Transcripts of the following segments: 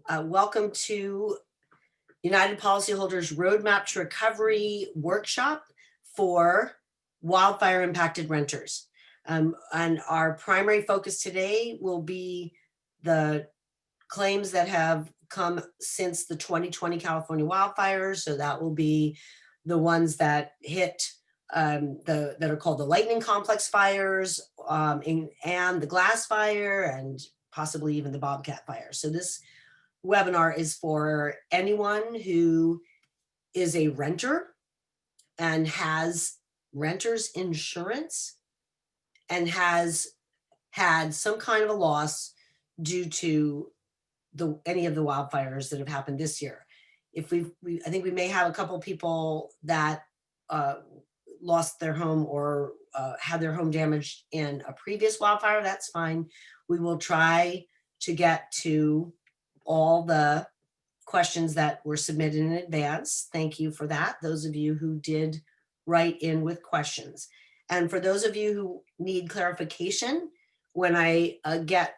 Welcome to United Policyholders Roadmap to Recovery workshop for wildfire impacted renters. And our primary focus today will be the claims that have come since the 2020 California wildfires. So that will be the ones that hit that are called the lightning complex fires and the glass fire and possibly even the bobcat fire. So this webinar is for anyone who is a renter and has renter's insurance and has had some kind of a loss due to any of the wildfires that have happened this year. If I think we may have a couple people that lost their home or had their home damaged in a previous wildfire. That's fine. We will try to get to all the questions that were submitted in advance. Thank you for that. Those of you who did write in with questions. And for those of you who need clarification, when I get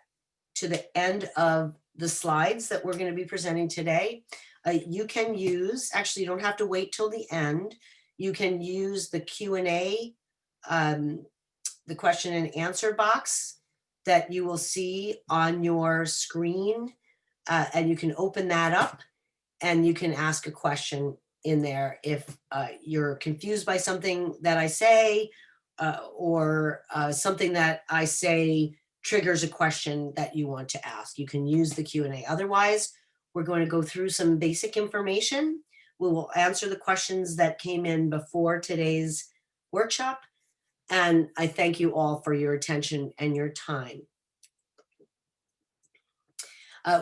to the end of the slides that we're going to be presenting today, you can use, actually you don't have to wait till the end. You can use the Q&A, the question and answer box that you will see on your screen. And you can open that up and you can ask a question in there if you're confused by something that I say or something that I say triggers a question that you want to ask. You can use the Q&A. Otherwise, we're going to go through some basic information. We will answer the questions that came in before today's workshop. And I thank you all for your attention and your time.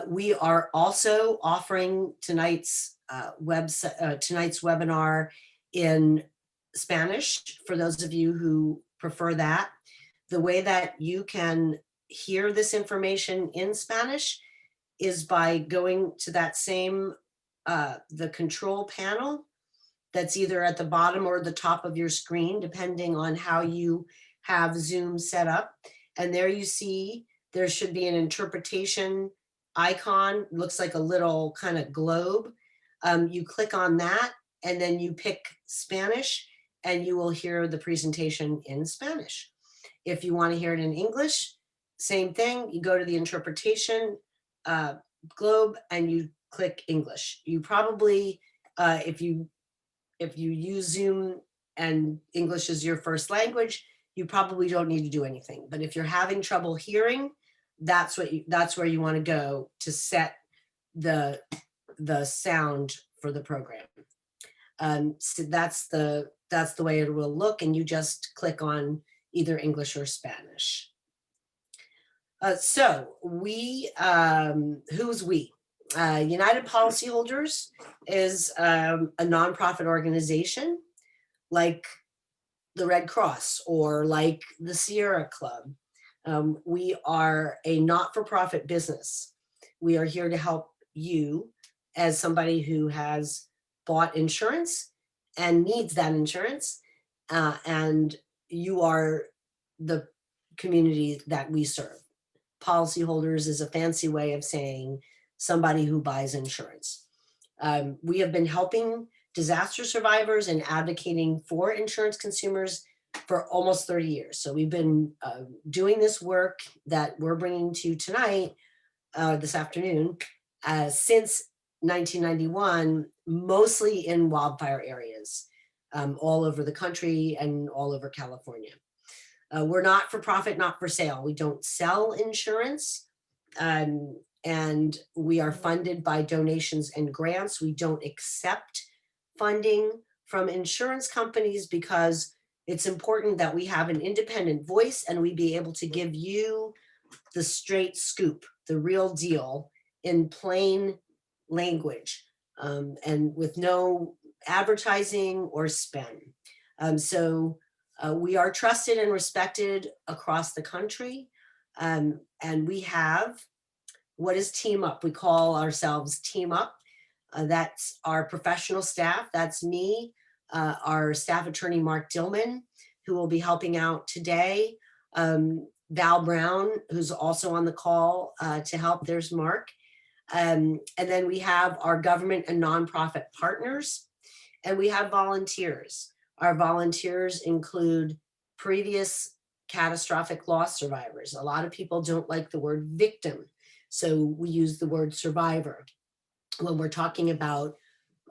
We are also offering tonight's webinar in Spanish for those of you who prefer that. The way that you can hear this information in Spanish is by going to that same the control panel that's either at the bottom or the top of your screen, depending on how you have Zoom set up. And there you see there should be an interpretation icon, looks like a little kind of globe. You click on that and then you pick Spanish and you will hear the presentation in Spanish. If you want to hear it in English, same thing. You go to the interpretation globe and you click English. You probably, if you use Zoom and English is your first language, you probably don't need to do anything. But if you're having trouble hearing, that's where you want to go to set the sound for the program. So that's the way it will look, and you just click on either English or Spanish. So we, who's we? United Policyholders is a nonprofit organization like the Red Cross or like the Sierra Club. We are a not-for-profit business. We are here to help you as somebody who has bought insurance and needs that insurance, and you are the community that we serve. Policyholders is a fancy way of saying somebody who buys insurance. We have been helping disaster survivors and advocating for insurance consumers for almost 30 years. So we've been doing this work that we're bringing to you tonight, this afternoon, since 1991, mostly in wildfire areas, all over the country and all over California. We're not for profit, not for sale. We don't sell insurance, and we are funded by donations and grants. We don't accept funding from insurance companies because it's important that we have an independent voice and we be able to give you the straight scoop, the real deal in plain language, and with no advertising or spin. So we are trusted and respected across the country. And we have what is Team Up. We call ourselves Team Up. That's our professional staff. That's me, our staff attorney, Mark Dillman, who will be helping out today. Val Brown, who's also on the call to help. There's Mark. And then we have our government and nonprofit partners, and we have volunteers. Our volunteers include previous catastrophic loss survivors. A lot of people don't like the word victim, so we use the word survivor when we're talking about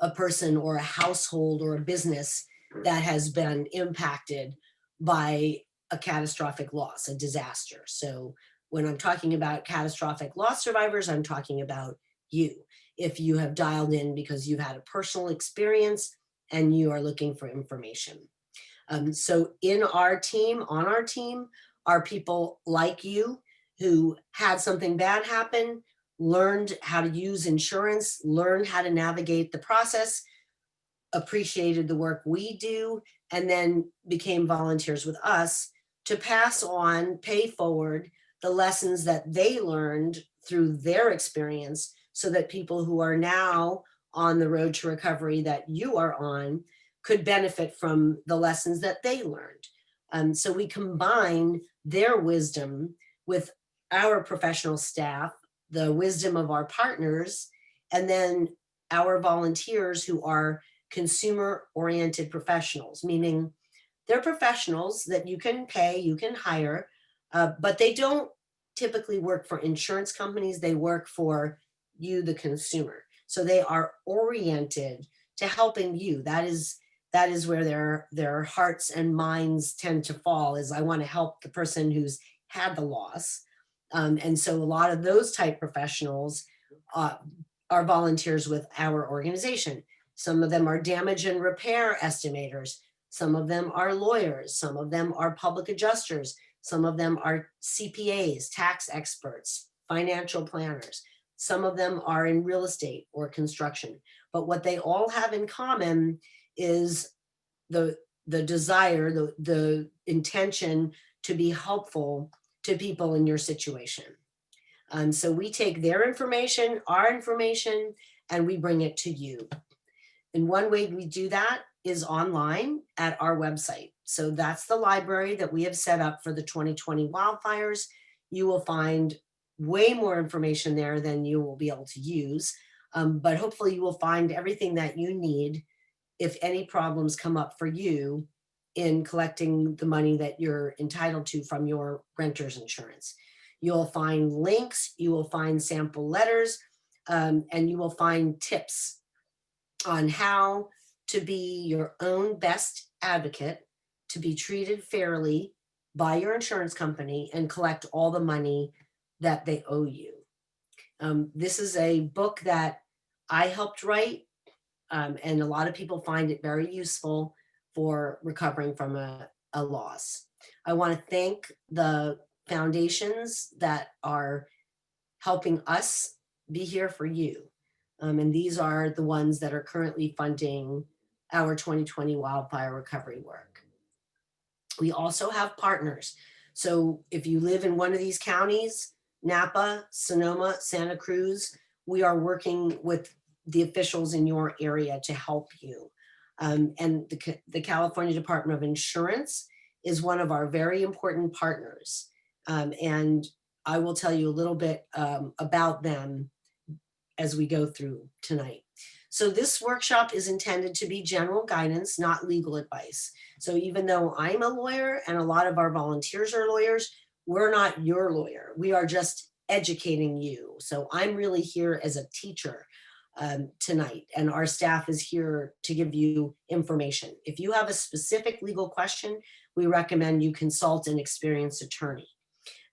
a person or a household or a business that has been impacted by a catastrophic loss, a disaster. So when I'm talking about catastrophic loss survivors, I'm talking about you. If you have dialed in because you've had a personal experience and you are looking for information. So in our team, on our team, are people like you who had something bad happen, learned how to use insurance, learned how to navigate the process, appreciated the work we do, and then became volunteers with us to pass on, pay forward the lessons that they learned through their experience so that people who are now on the road to recovery that you are on could benefit from the lessons that they learned. So we combine their wisdom with our professional staff, the wisdom of our partners, and then our volunteers who are consumer-oriented professionals, meaning they're professionals that you can pay, you can hire, but they don't typically work for insurance companies. They work for you, the consumer. So they are oriented to helping you. That is where their hearts and minds tend to fall, is I want to help the person who's had the loss. And so a lot of those type professionals are volunteers with our organization. Some of them are damage and repair estimators. Some of them are lawyers. Some of them are public adjusters. Some of them are CPAs, tax experts, financial planners. Some of them are in real estate or construction. But what they all have in common is the desire, the intention to be helpful to people in your situation. So we take their information, our information, and we bring it to you. And one way we do that is online at our website. So that's the library that we have set up for the 2020 wildfires. You will find way more information there than you will be able to use. But hopefully you will find everything that you need if any problems come up for you in collecting the money that you're entitled to from your renter's insurance. You'll find links, you will find sample letters, and you will find tips on how to be your own best advocate, to be treated fairly by your insurance company and collect all the money that they owe you. This is a book that I helped write, and a lot of people find it very useful for recovering from a loss. I want to thank the foundations that are helping us be here for you. And these are the ones that are currently funding our 2020 wildfire recovery work. We also have partners. So if you live in one of these counties, Napa, Sonoma, Santa Cruz, we are working with the officials in your area to help you. And the California Department of Insurance is one of our very important partners. And I will tell you a little bit about them as we go through tonight. So this workshop is intended to be general guidance, not legal advice. So even though I'm a lawyer and a lot of our volunteers are lawyers, we're not your lawyer. We are just educating you. So I'm really here as a teacher tonight, and our staff is here to give you information. If you have a specific legal question, we recommend you consult an experienced attorney.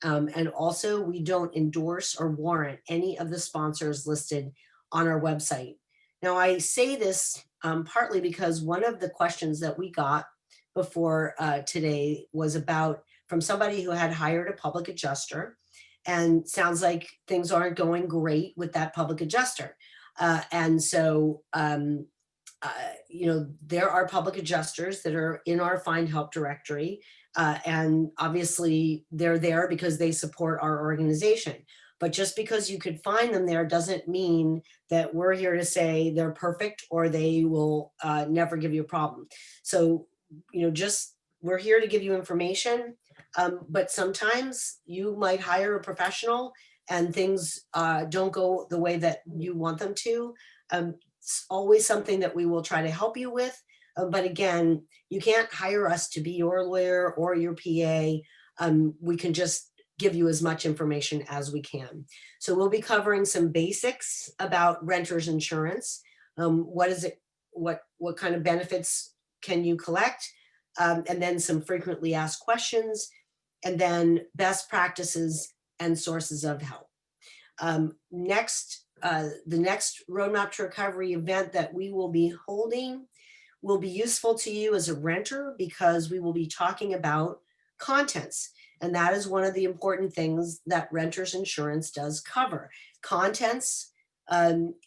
And also, we don't endorse or warrant any of the sponsors listed on our website. Now, I say this partly because one of the questions that we got before today was from somebody who had hired a public adjuster, and sounds like things aren't going great with that public adjuster. And so, there are public adjusters that are in our Find Help directory. And obviously they're there because they support our organization. But just because you could find them there doesn't mean that we're here to say they're perfect or they will never give you a problem. So, we're here to give you information. But sometimes you might hire a professional and things don't go the way that you want them to, it's always something that we will try to help you with. But again, you can't hire us to be your lawyer or your PA. We can just give you as much information as we can. So we'll be covering some basics about renters insurance. What is it? What kind of benefits can you collect? And then some frequently asked questions, and then best practices and sources of help. The next Roadmap to Recovery event that we will be holding will be useful to you as a renter, because we will be talking about contents. And that is one of the important things that renters insurance does cover. Contents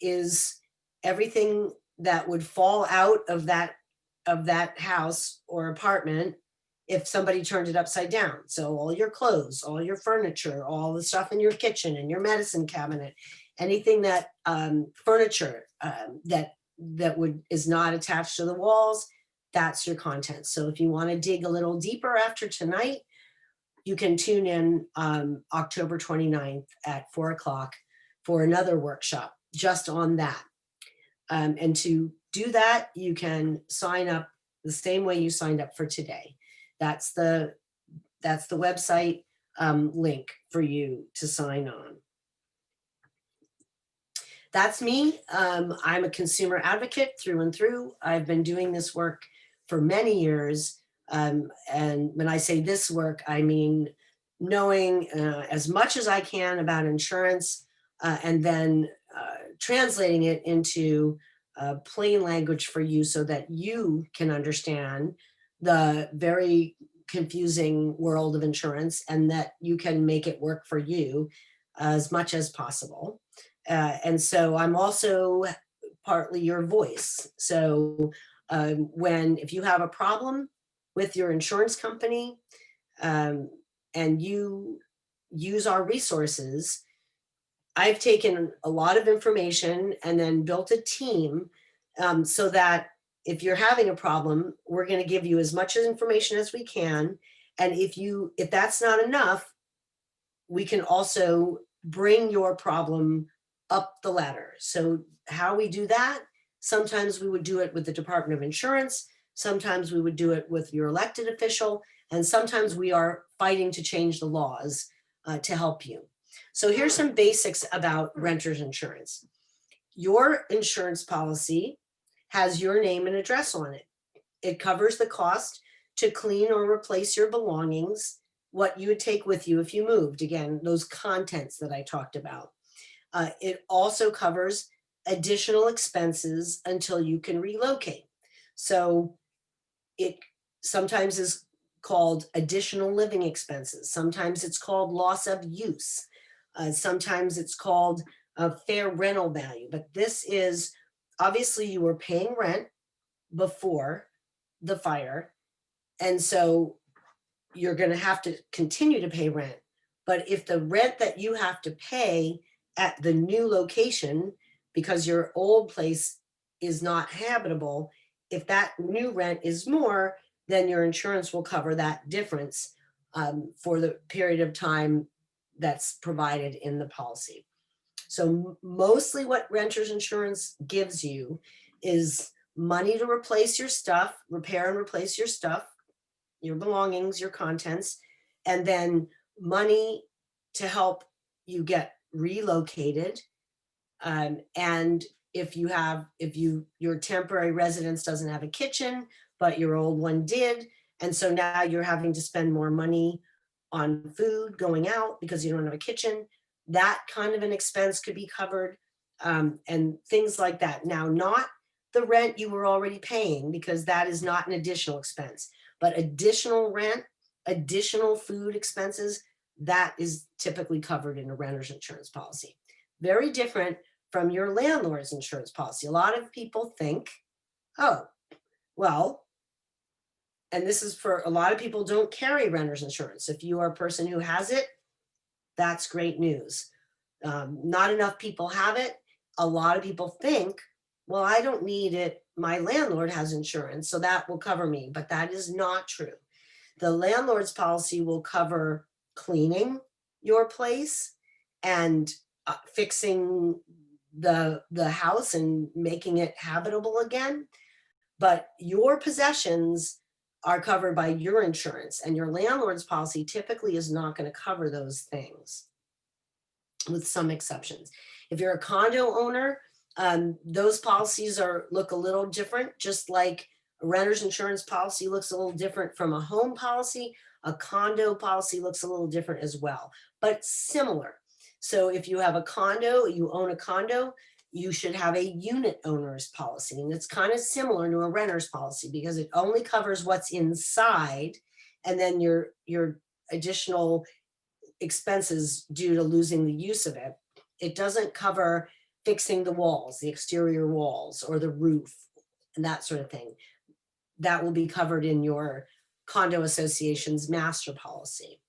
is everything that would fall out of that house or apartment if somebody turned it upside down. So all your clothes, all your furniture, all the stuff in your kitchen and your medicine cabinet, anything that furniture that is not attached to the walls, that's your content. So if you want to dig a little deeper after tonight, you can tune in October 29th at 4:00 for another workshop just on that. And to do that, you can sign up the same way you signed up for today. That's the website link for you to sign on. That's me. I'm a consumer advocate through and through. I've been doing this work for many years. And when I say this work, I mean knowing as much as I can about insurance, and then translating it into plain language for you so that you can understand the very confusing world of insurance, and that you can make it work for you as much as possible. And so I'm also partly your voice. So if you have a problem with your insurance company, and you use our resources, I've taken a lot of information and then built a team so that if you're having a problem, we're going to give you as much information as we can. And if that's not enough, we can also bring your problem up the ladder. So how we do that, sometimes we would do it with the Department of Insurance, sometimes we would do it with your elected official, and sometimes we are fighting to change the laws to help you. So here's some basics about renters insurance. Your insurance policy has your name and address on it. It covers the cost to clean or replace your belongings, what you would take with you if you moved. Again, those contents that I talked about. It also covers additional expenses until you can relocate. So it sometimes is called additional living expenses. Sometimes it's called loss of use. Sometimes it's called a fair rental value. But this is, obviously you were paying rent before the fire. And so you're going to have to continue to pay rent. But if the rent that you have to pay at the new location, because your old place is not habitable, if that new rent is more, then your insurance will cover that difference for the period of time that's provided in the policy. So mostly what renters insurance gives you is money to replace your stuff, repair and replace your stuff, your belongings, your contents, and then money to help you get relocated. And if your temporary residence doesn't have a kitchen, but your old one did, and so now you're having to spend more money on food going out because you don't have a kitchen, that kind of an expense could be covered, and things like that. Now, not the rent you were already paying, because that is not an additional expense, but additional rent, additional food expenses, that is typically covered in a renter's insurance policy. Very different from your landlord's insurance policy. A lot of people think, oh, well, and this is for a lot of people don't carry renter's insurance. If you are a person who has it, that's great news. Not enough people have it. A lot of people think, well, I don't need it. My landlord has insurance, so that will cover me. But that is not true. The landlord's policy will cover cleaning your place and fixing the house and making it habitable again. But your possessions are covered by your insurance, and your landlord's policy typically is not going to cover those things, with some exceptions. If you're a condo owner, those policies look a little different, just like a renter's insurance policy looks a little different from a home policy. A condo policy looks a little different as well, but similar. So if you have a condo, you own a condo, you should have a unit owner's policy. And it's kind of similar to a renter's policy because it only covers what's inside, and then your additional expenses due to losing the use of it. It doesn't cover fixing the walls, the exterior walls, or the roof, and that sort of thing. That will be covered in your condo association's master policy.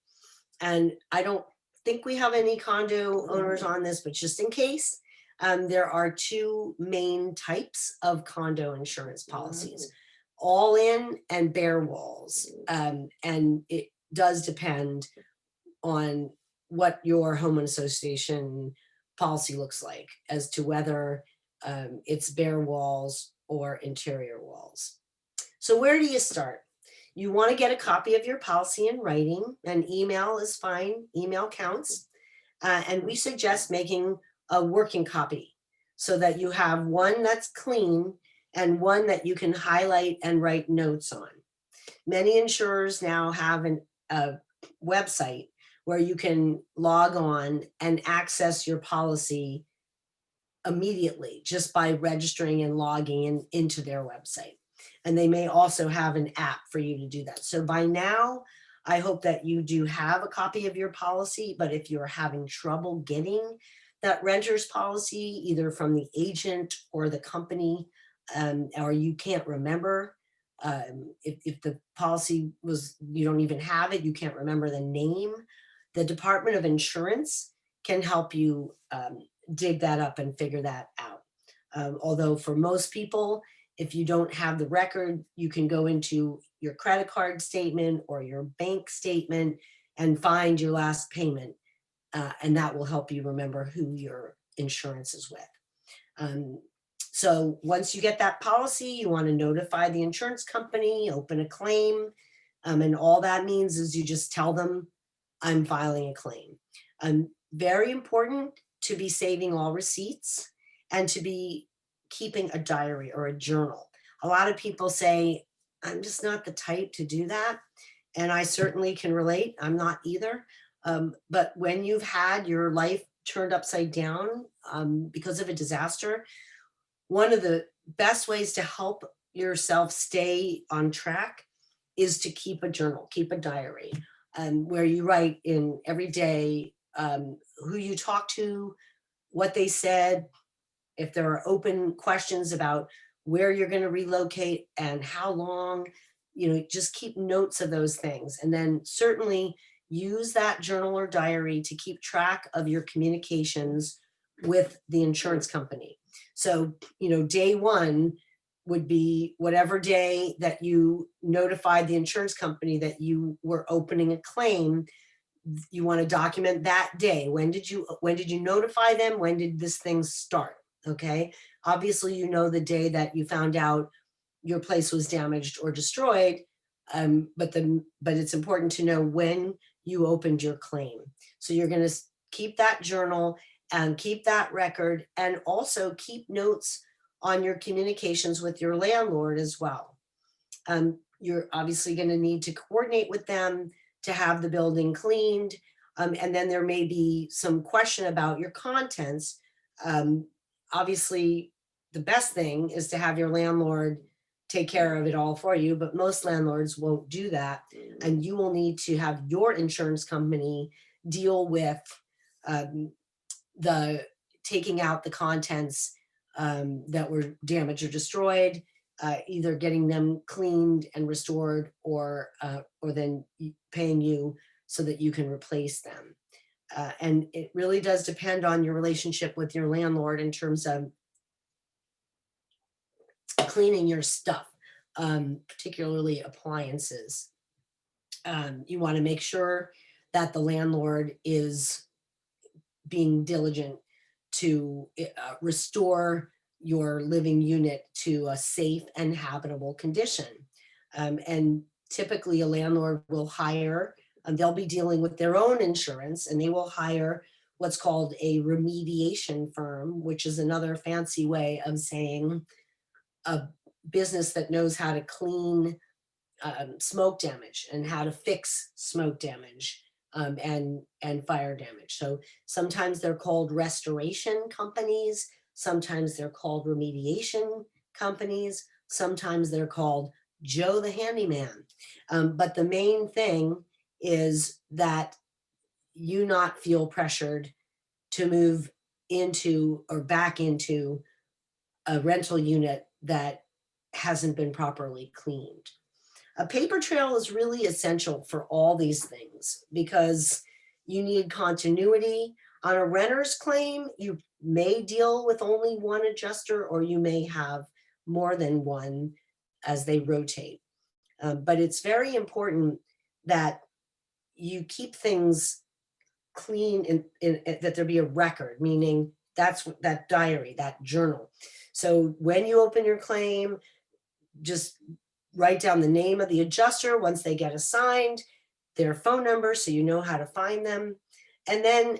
And I don't think we have any condo owners on this, but just in case, there are two main types of condo insurance policies, all in and bare walls. And it does depend on what your homeowner association policy looks like as to whether it's bare walls or interior walls. So where do you start? You want to get a copy of your policy in writing, and email is fine. Email counts. And we suggest making a working copy so that you have one that's clean and one that you can highlight and write notes on. Many insurers now have a website where you can log on and access your policy immediately just by registering and logging into their website. And they may also have an app for you to do that. So by now, I hope that you do have a copy of your policy, but if you're having trouble getting that renter's policy, either from the agent or the company, or you can't remember, if the policy was, you don't even have it, you can't remember the name, the Department of Insurance can help you dig that up and figure that out. Although for most people, if you don't have the record, you can go into your credit card statement or your bank statement and find your last payment. And that will help you remember who your insurance is with. So once you get that policy, you want to notify the insurance company, open a claim. And all that means is you just tell them, I'm filing a claim. Very important to be saving all receipts and to be keeping a diary or a journal. A lot of people say, I'm just not the type to do that. And I certainly can relate. I'm not either. But when you've had your life turned upside down because of a disaster, one of the best ways to help yourself stay on track is to keep a journal, keep a diary, where you write in every day who you talked to, what they said, if there are open questions about where you're going to relocate and how long, just keep notes of those things. And then certainly use that journal or diary to keep track of your communications with the insurance company. So, day one would be whatever day that you notified the insurance company that you were opening a claim. You want to document that day. When did you notify them? When did this thing start? Okay. Obviously, the day that you found out your place was damaged or destroyed, but it's important to know when you opened your claim. So you're going to keep that journal and keep that record, and also keep notes on your communications with your landlord as well. You're obviously going to need to coordinate with them to have the building cleaned. And then there may be some question about your contents. Obviously, the best thing is to have your landlord take care of it all for you, but most landlords won't do that. And you will need to have your insurance company deal with the taking out the contents that were damaged or destroyed, either getting them cleaned and restored, or then paying you so that you can replace them. And it really does depend on your relationship with your landlord in terms of cleaning your stuff, particularly appliances. You want to make sure that the landlord is being diligent to restore your living unit to a safe and habitable condition. And typically a landlord will hire, they'll be dealing with their own insurance, and they will hire what's called a remediation firm, which is another fancy way of saying a business that knows how to clean smoke damage and how to fix smoke damage and fire damage. So sometimes they're called restoration companies, sometimes they're called remediation companies, sometimes they're called Joe the handyman. But the main thing is that you not feel pressured to move into or back into a rental unit that hasn't been properly cleaned. A paper trail is really essential for all these things because you need continuity. On a renter's claim, you may deal with only one adjuster, or you may have more than one as they rotate. But it's very important that you keep things clean and that there be a record, meaning that's that diary, that journal. So when you open your claim, just write down the name of the adjuster once they get assigned, their phone number so you know how to find them. And then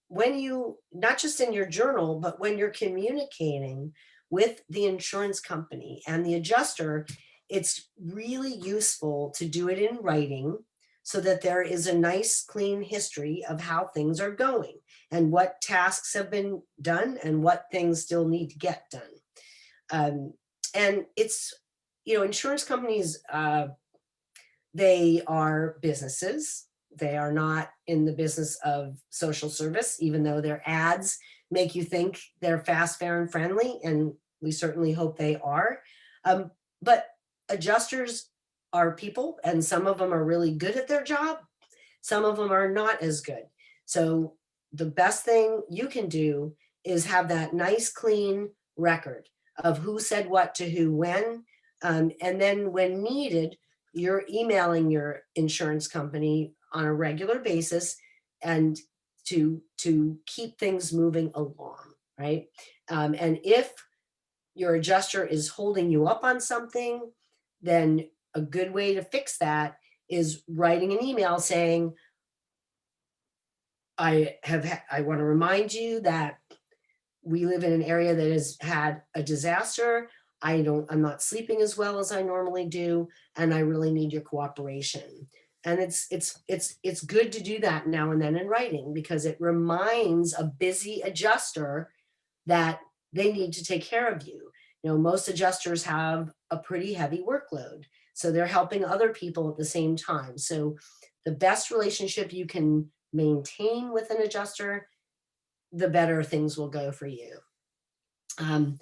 when you, not just in your journal, but when you're communicating with the insurance company and the adjuster, it's really useful to do it in writing so that there is a nice clean history of how things are going and what tasks have been done and what things still need to get done. And it's, you know, insurance companies, they are businesses. They are not in the business of social service, even though their ads make you think they're fast, fair, and friendly, and we certainly hope they are. But adjusters are people, and some of them are really good at their job. Some of them are not as good. So the best thing you can do is have that nice, clean record of who said what to who when. And then when needed, you're emailing your insurance company on a regular basis and to keep things moving along, right? And if your adjuster is holding you up on something, then a good way to fix that is writing an email saying, I want to remind you that we live in an area that has had a disaster. I'm not sleeping as well as I normally do, and I really need your cooperation. And it's good to do that now and then in writing, because it reminds a busy adjuster that they need to take care of you. You know, most adjusters have a pretty heavy workload, so they're helping other people at the same time. So the best relationship you can maintain with an adjuster, the better things will go for you. And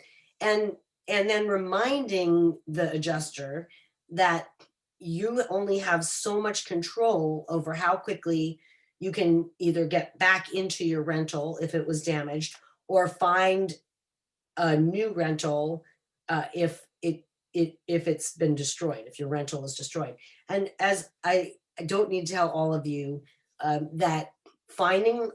then reminding the adjuster that you only have so much control over how quickly you can either get back into your rental if it was damaged, or find a new rental if it's been destroyed, if your rental is destroyed. And as I don't need to tell all of you that finding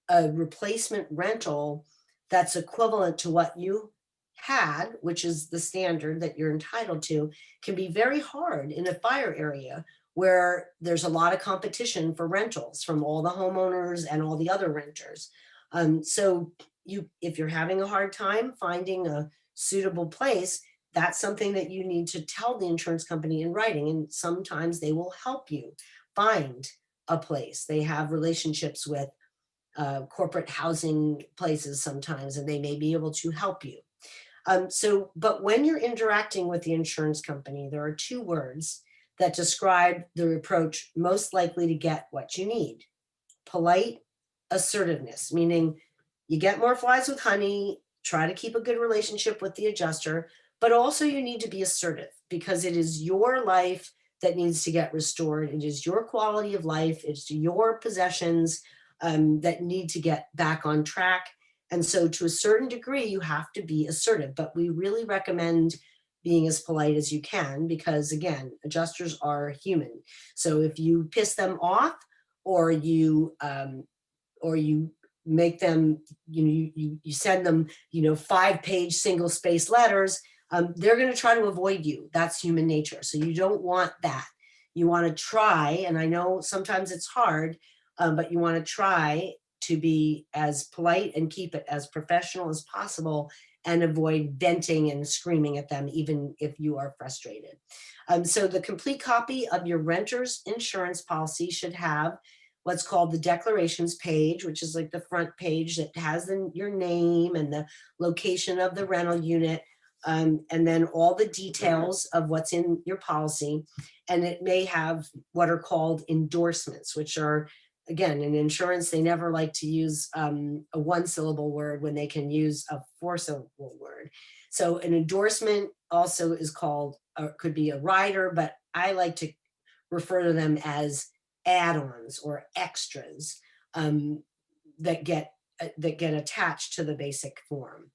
a replacement rental that's equivalent to what you had, which is the standard that you're entitled to, can be very hard in a fire area where there's a lot of competition for rentals from all the homeowners and all the other renters. So if you're having a hard time finding a suitable place, that's something that you need to tell the insurance company in writing, and sometimes they will help you find a place. They have relationships with corporate housing places sometimes, and they may be able to help you. But when you're interacting with the insurance company, there are two words that describe the approach most likely to get what you need. Polite assertiveness, meaning you get more flies with honey, try to keep a good relationship with the adjuster, but also you need to be assertive, because it is your life that needs to get restored. It is your quality of life. It's your possessions that need to get back on track. And so to a certain degree, you have to be assertive, but we really recommend being as polite as you can, because again, adjusters are human. So if you piss them off, or you make them, you send them, 5-page single-spaced letters, they're going to try to avoid you. That's human nature. So you don't want that. You want to try, and I know sometimes it's hard, but you want to try to be as polite and keep it as professional as possible and avoid venting and screaming at them, even if you are frustrated. So the complete copy of your renter's insurance policy should have what's called the declarations page, which is like the front page that has your name and the location of the rental unit, and then all the details of what's in your policy. And it may have what are called endorsements, which are, again, in insurance, they never like to use a 1-syllable word when they can use a 4-syllable word. So an endorsement also is called, or could be a rider, but I like to refer to them as add-ons or extras that get attached to the basic form.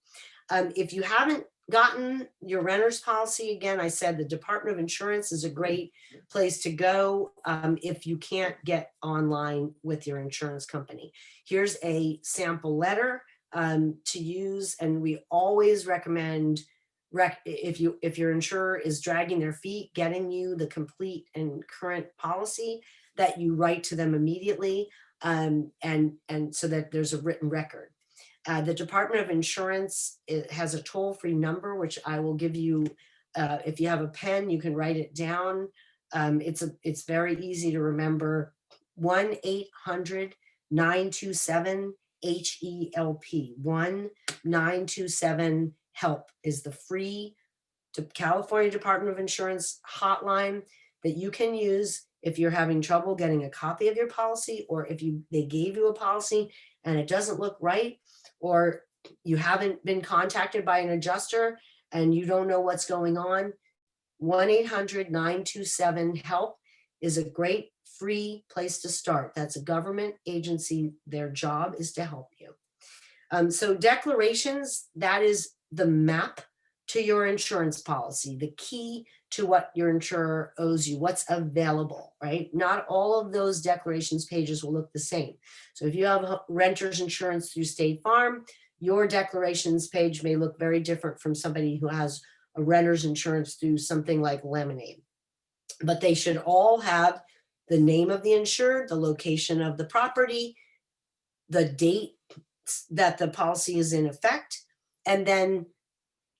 If you haven't gotten your renter's policy, again, I said the Department of Insurance is a great place to go if you can't get online with your insurance company. Here's a sample letter to use, and we always recommend if your insurer is dragging their feet getting you the complete and current policy, that you write to them immediately, and so that there's a written record. The Department of Insurance, it has a toll-free number, which I will give you. If you have a pen, you can write it down. It's very easy to remember. 1-800-927-HELP. 1-927-HELP is the free California Department of Insurance hotline that you can use if you're having trouble getting a copy of your policy, or if they gave you a policy and it doesn't look right, or you haven't been contacted by an adjuster and you don't know what's going on. 1-800-927-HELP is a great free place to start. That's a government agency. Their job is to help you. So declarations, that is the map to your insurance policy, the key to what your insurer owes you, what's available, right? Not all of those declarations pages will look the same. So if you have renter's insurance through State Farm, your declarations page may look very different from somebody who has a renter's insurance through something like Lemonade. But they should all have the name of the insured, the location of the property, the date that the policy is in effect, and then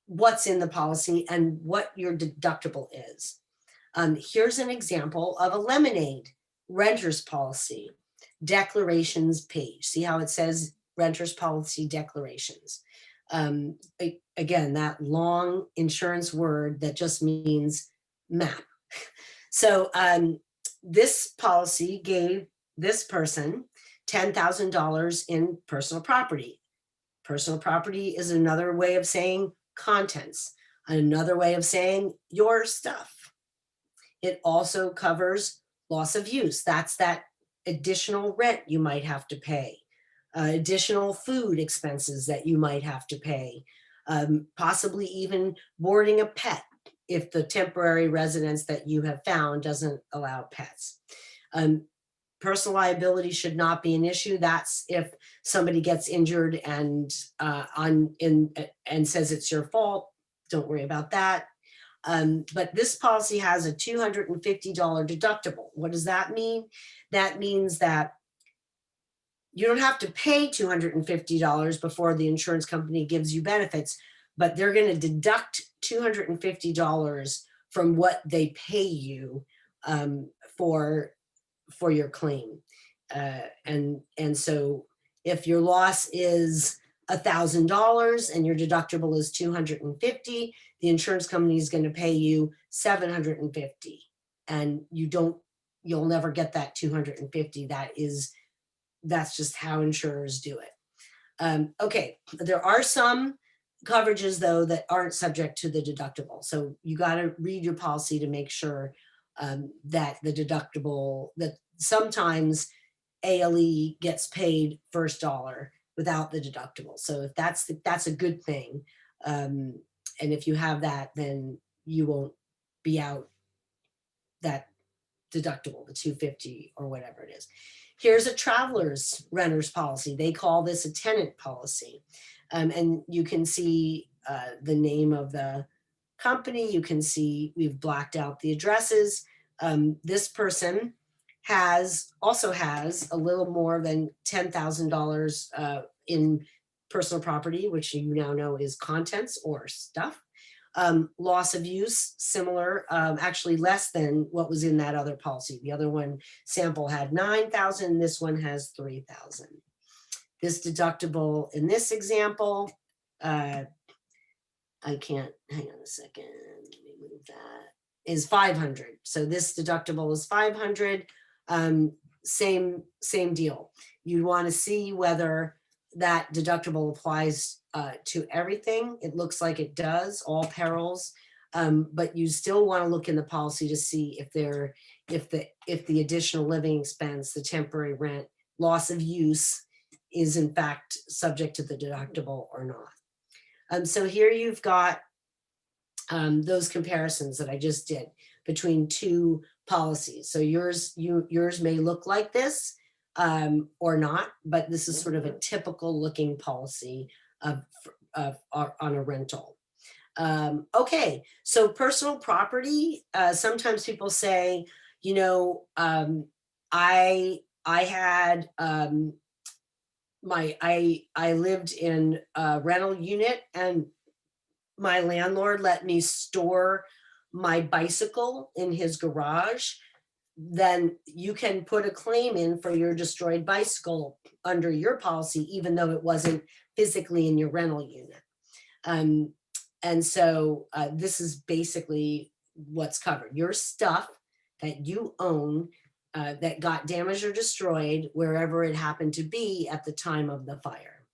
what's in the policy and what your deductible is. Here's an example of a Lemonade renter's policy declarations page. See how it says renter's policy declarations. Again, that long insurance word that just means map. So this policy gave this person $10,000 in personal property. Personal property is another way of saying contents, another way of saying your stuff. It also covers loss of use. That's that additional rent you might have to pay, additional food expenses that you might have to pay, possibly even boarding a pet if the temporary residence that you have found doesn't allow pets. Personal liability should not be an issue. That's if somebody gets injured and says it's your fault. Don't worry about that. But this policy has a $250 deductible. What does that mean? That means that you don't have to pay $250 before the insurance company gives you benefits, but they're going to deduct $250 from what they pay you for your claim. And so if your loss is $1,000 and your deductible is $250, the insurance company is going to pay you $750, and you'll never get that $250. That's just how insurers do it. Okay, there are some coverages though that aren't subject to the deductible. So you got to read your policy to make sure that the deductible, that sometimes ALE gets paid first dollar without the deductible. So if that's a good thing. And if you have that, then you won't be out that deductible, the $250 or whatever it is. Here's a traveler's renter's policy. They call this a tenant policy. And you can see the name of the company. You can see we've blacked out the addresses. This person also has a little more than $10,000 in personal property, which you now know is contents or stuff. Loss of use, similar, actually less than what was in that other policy. The other one sample had 9,000, this one has 3,000. This deductible in this example, I can't, hang on a second, let me move that, is 500. So this deductible is 500, same deal. You want to see whether that deductible applies to everything. It looks like it does, all perils, but you still want to look in the policy to see if the additional living expense, the temporary rent, loss of use is in fact subject to the deductible or not. So here you've got those comparisons that I just did between two policies. So yours may look like this or not, but this is sort of a typical looking policy on a rental. Okay, so personal property. Sometimes people say, you know, I had I lived in a rental unit and my landlord let me store my bicycle in his garage. Then you can put a claim in for your destroyed bicycle under your policy, even though it wasn't physically in your rental unit. And so this is basically what's covered. Your stuff that you own that got damaged or destroyed wherever it happened to be at the time of the fire.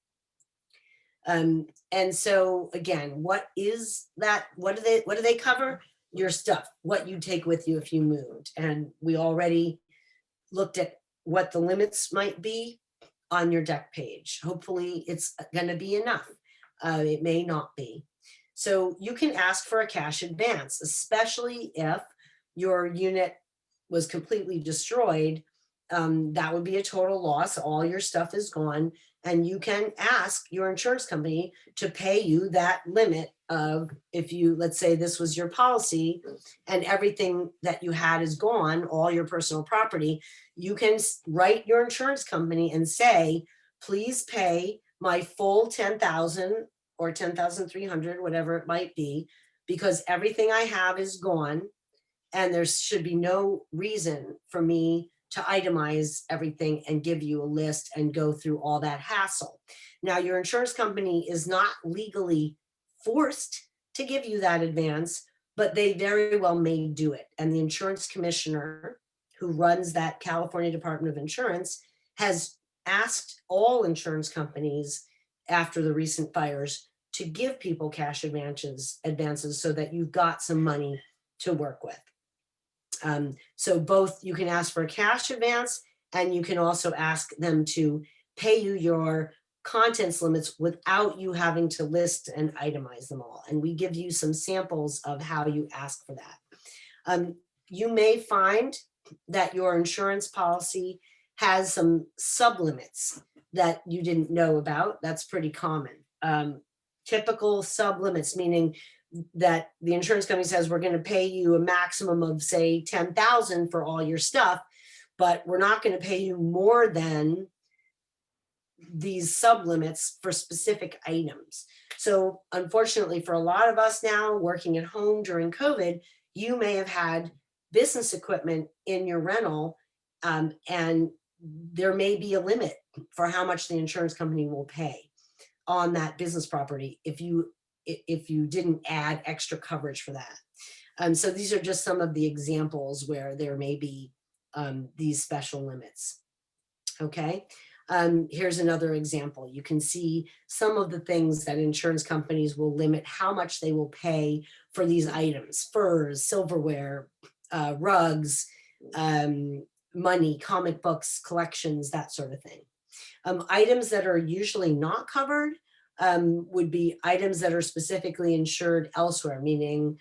And so again, what is that? What do they cover? Your stuff, what you take with you if you moved. And we already looked at what the limits might be on your deck page. Hopefully it's going to be enough. It may not be. So you can ask for a cash advance, especially if your unit was completely destroyed. That would be a total loss. All your stuff is gone. And you can ask your insurance company to pay you that limit of, if you, let's say this was your policy and everything that you had is gone, all your personal property, you can write your insurance company and say, please pay my full 10,000 or 10,300, whatever it might be, because everything I have is gone and there should be no reason for me to itemize everything and give you a list and go through all that hassle. Now, your insurance company is not legally forced to give you that advance, but they very well may do it. And the insurance commissioner who runs that California Department of Insurance has asked all insurance companies after the recent fires to give people cash advances so that you've got some money to work with. So both you can ask for a cash advance and you can also ask them to pay you your contents limits without you having to list and itemize them all. And we give you some samples of how you ask for that. You may find that your insurance policy has some sublimits that you didn't know about. That's pretty common. Typical sublimits, meaning that the insurance company says we're going to pay you a maximum of say 10,000 for all your stuff, but we're not going to pay you more than these sublimits for specific items. So unfortunately for a lot of us now working at home during COVID, you may have had business equipment in your rental, and there may be a limit for how much the insurance company will pay on that business property if you didn't add extra coverage for that. So these are just some of the examples where there may be these special limits. Okay, here's another example. You can see some of the things that insurance companies will limit how much they will pay for these items: furs, silverware, rugs, money, comic books, collections, that sort of thing. Items that are usually not covered would be items that are specifically insured elsewhere, meaning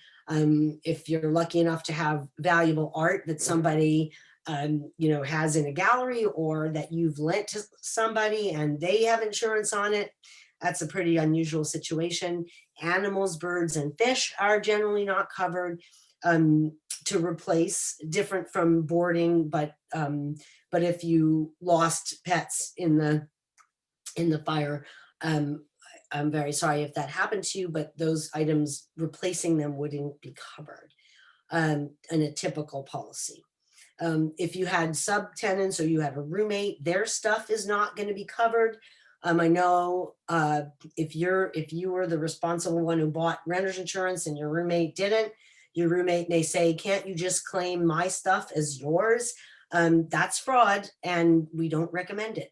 if you're lucky enough to have valuable art that somebody has in a gallery, or that you've lent to somebody and they have insurance on it. That's a pretty unusual situation. Animals, birds, and fish are generally not covered. To replace, different from boarding, but if you lost pets in the fire, I'm very sorry if that happened to you, but those items, replacing them wouldn't be covered in a typical policy. If you had subtenants or you have a roommate, their stuff is not going to be covered. I know if you were the responsible one who bought renter's insurance and your roommate didn't, your roommate may say, can't you just claim my stuff as yours? That's fraud, and we don't recommend it.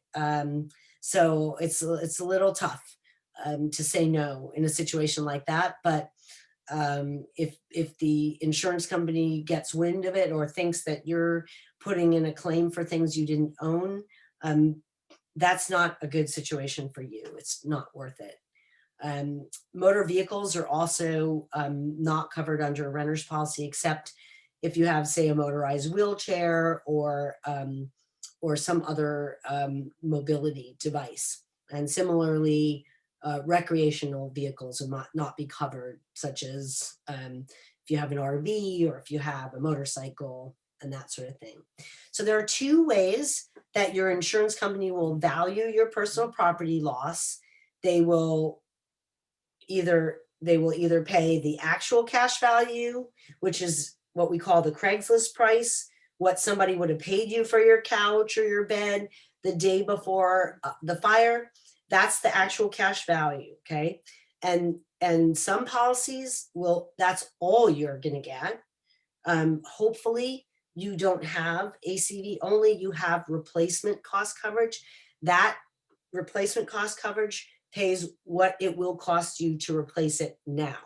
So it's a little tough to say no in a situation like that. But if the insurance company gets wind of it or thinks that you're putting in a claim for things you didn't own, that's not a good situation for you. It's not worth it. Motor vehicles are also not covered under a renter's policy, except if you have, say, a motorized wheelchair or some other mobility device. And similarly, recreational vehicles will not be covered, such as if you have an RV or if you have a motorcycle and that sort of thing. So there are two ways that your insurance company will value your personal property loss. They will either pay the actual cash value, which is what we call the Craigslist price, what somebody would have paid you for your couch or your bed the day before the fire. That's the actual cash value, okay? And some policies that's all you're gonna get. Hopefully you don't have ACV only, you have replacement cost coverage. That replacement cost coverage pays what it will cost you to replace it now,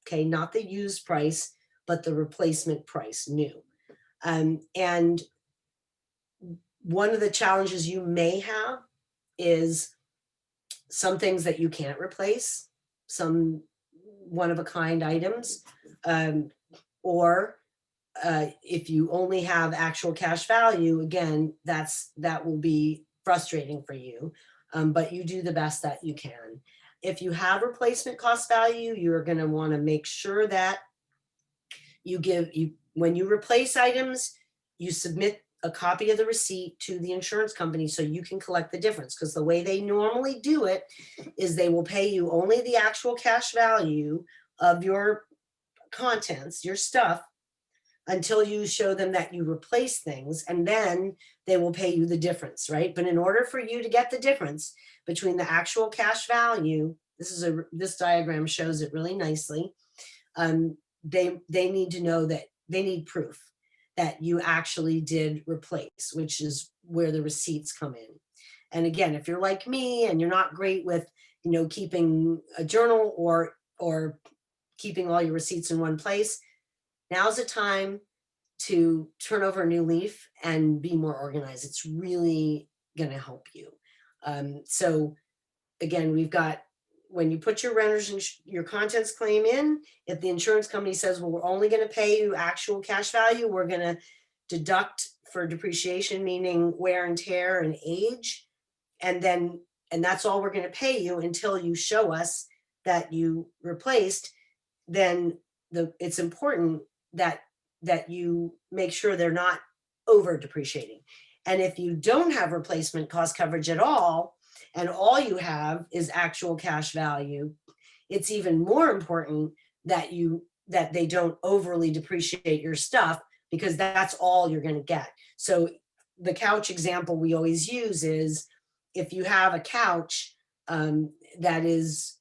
okay? Not the used price, but the replacement price, new. And one of the challenges you may have is some things that you can't replace, some one-of-a-kind items, or if you only have actual cash value, again, that will be frustrating for you, but you do the best that you can. If you have replacement cost value, you're going to want to make sure that when you replace items, you submit a copy of the receipt to the insurance company so you can collect the difference, because the way they normally do it is they will pay you only the actual cash value of your contents, your stuff, until you show them that you replace things, and then they will pay you the difference, right? But in order for you to get the difference between the actual cash value, this diagram shows it really nicely. They need to know that they need proof that you actually did replace, which is where the receipts come in. And again, if you're like me and you're not great with, keeping a journal or keeping all your receipts in one place, now's the time to turn over a new leaf and be more organized. It's really going to help you. So again, we've got, when you put your your contents claim in, if the insurance company says, well, we're only going to pay you actual cash value, we're going to deduct for depreciation, meaning wear and tear and age, and that's all we're going to pay you until you show us that you replaced, then it's important that you make sure they're not over depreciating. And if you don't have replacement cost coverage at all, and all you have is actual cash value, it's even more important that they don't overly depreciate your stuff, because that's all you're going to get. So the couch example we always use is, if you have a couch that is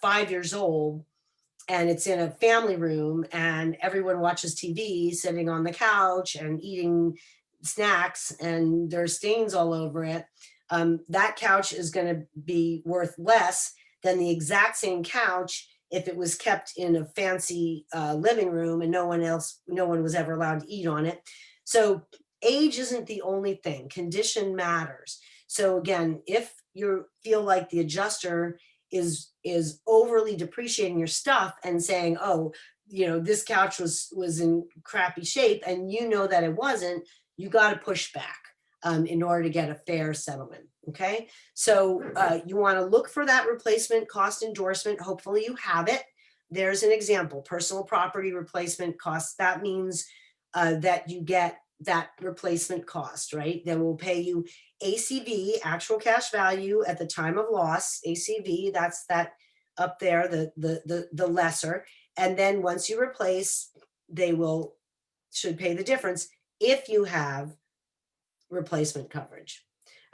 5 years old, and it's in a family room and everyone watches TV sitting on the couch and eating snacks and there's stains all over it, that couch is going to be worth less than the exact same couch if it was kept in a fancy living room and no one was ever allowed to eat on it. So age isn't the only thing. Condition matters. So again, if you feel like the adjuster is overly depreciating your stuff and saying, oh, this couch was in crappy shape, and that it wasn't, you got to push back in order to get a fair settlement. Okay, so you want to look for that replacement cost endorsement. Hopefully you have it. There's an example, personal property replacement costs. That means that you get that replacement cost, right? They will pay you ACV, actual cash value at the time of loss. ACV, that's that up there, the lesser. And then once you replace, they should pay the difference if you have replacement coverage.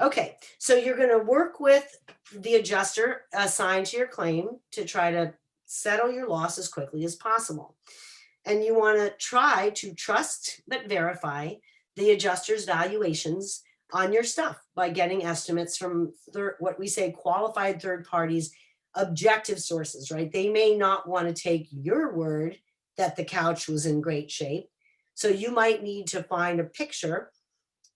Okay, so you're going to work with the adjuster assigned to your claim to try to settle your loss as quickly as possible. And you want to try to trust but verify the adjuster's valuations on your stuff by getting estimates from what we say qualified third parties, objective sources, right? They may not want to take your word that the couch was in great shape. So you might need to find a picture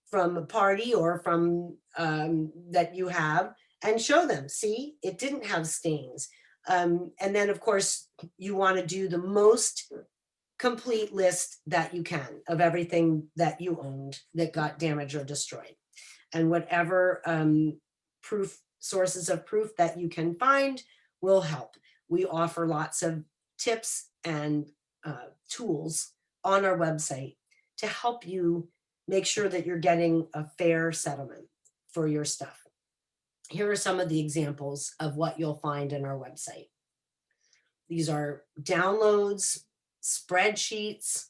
from a party or from that you have and show them, see, it didn't have stains. And then of course you want to do the most complete list that you can of everything that you owned that got damaged or destroyed, and whatever sources of proof that you can find will help. We offer lots of tips and tools on our website to help you make sure that you're getting a fair settlement for your stuff. Here are some of the examples of what you'll find in our website. These are downloads, spreadsheets,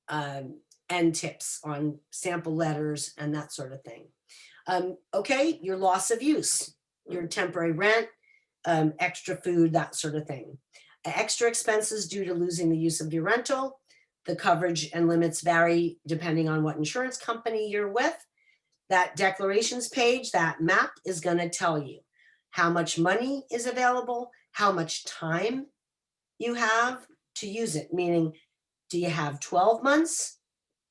and tips on sample letters and that sort of thing. Okay, your loss of use, your temporary rent, extra food, that sort of thing. Extra expenses due to losing the use of your rental. The coverage and limits vary depending on what insurance company you're with. That declarations page, that map is going to tell you how much money is available, how much time you have to use it, meaning, do you have 12 months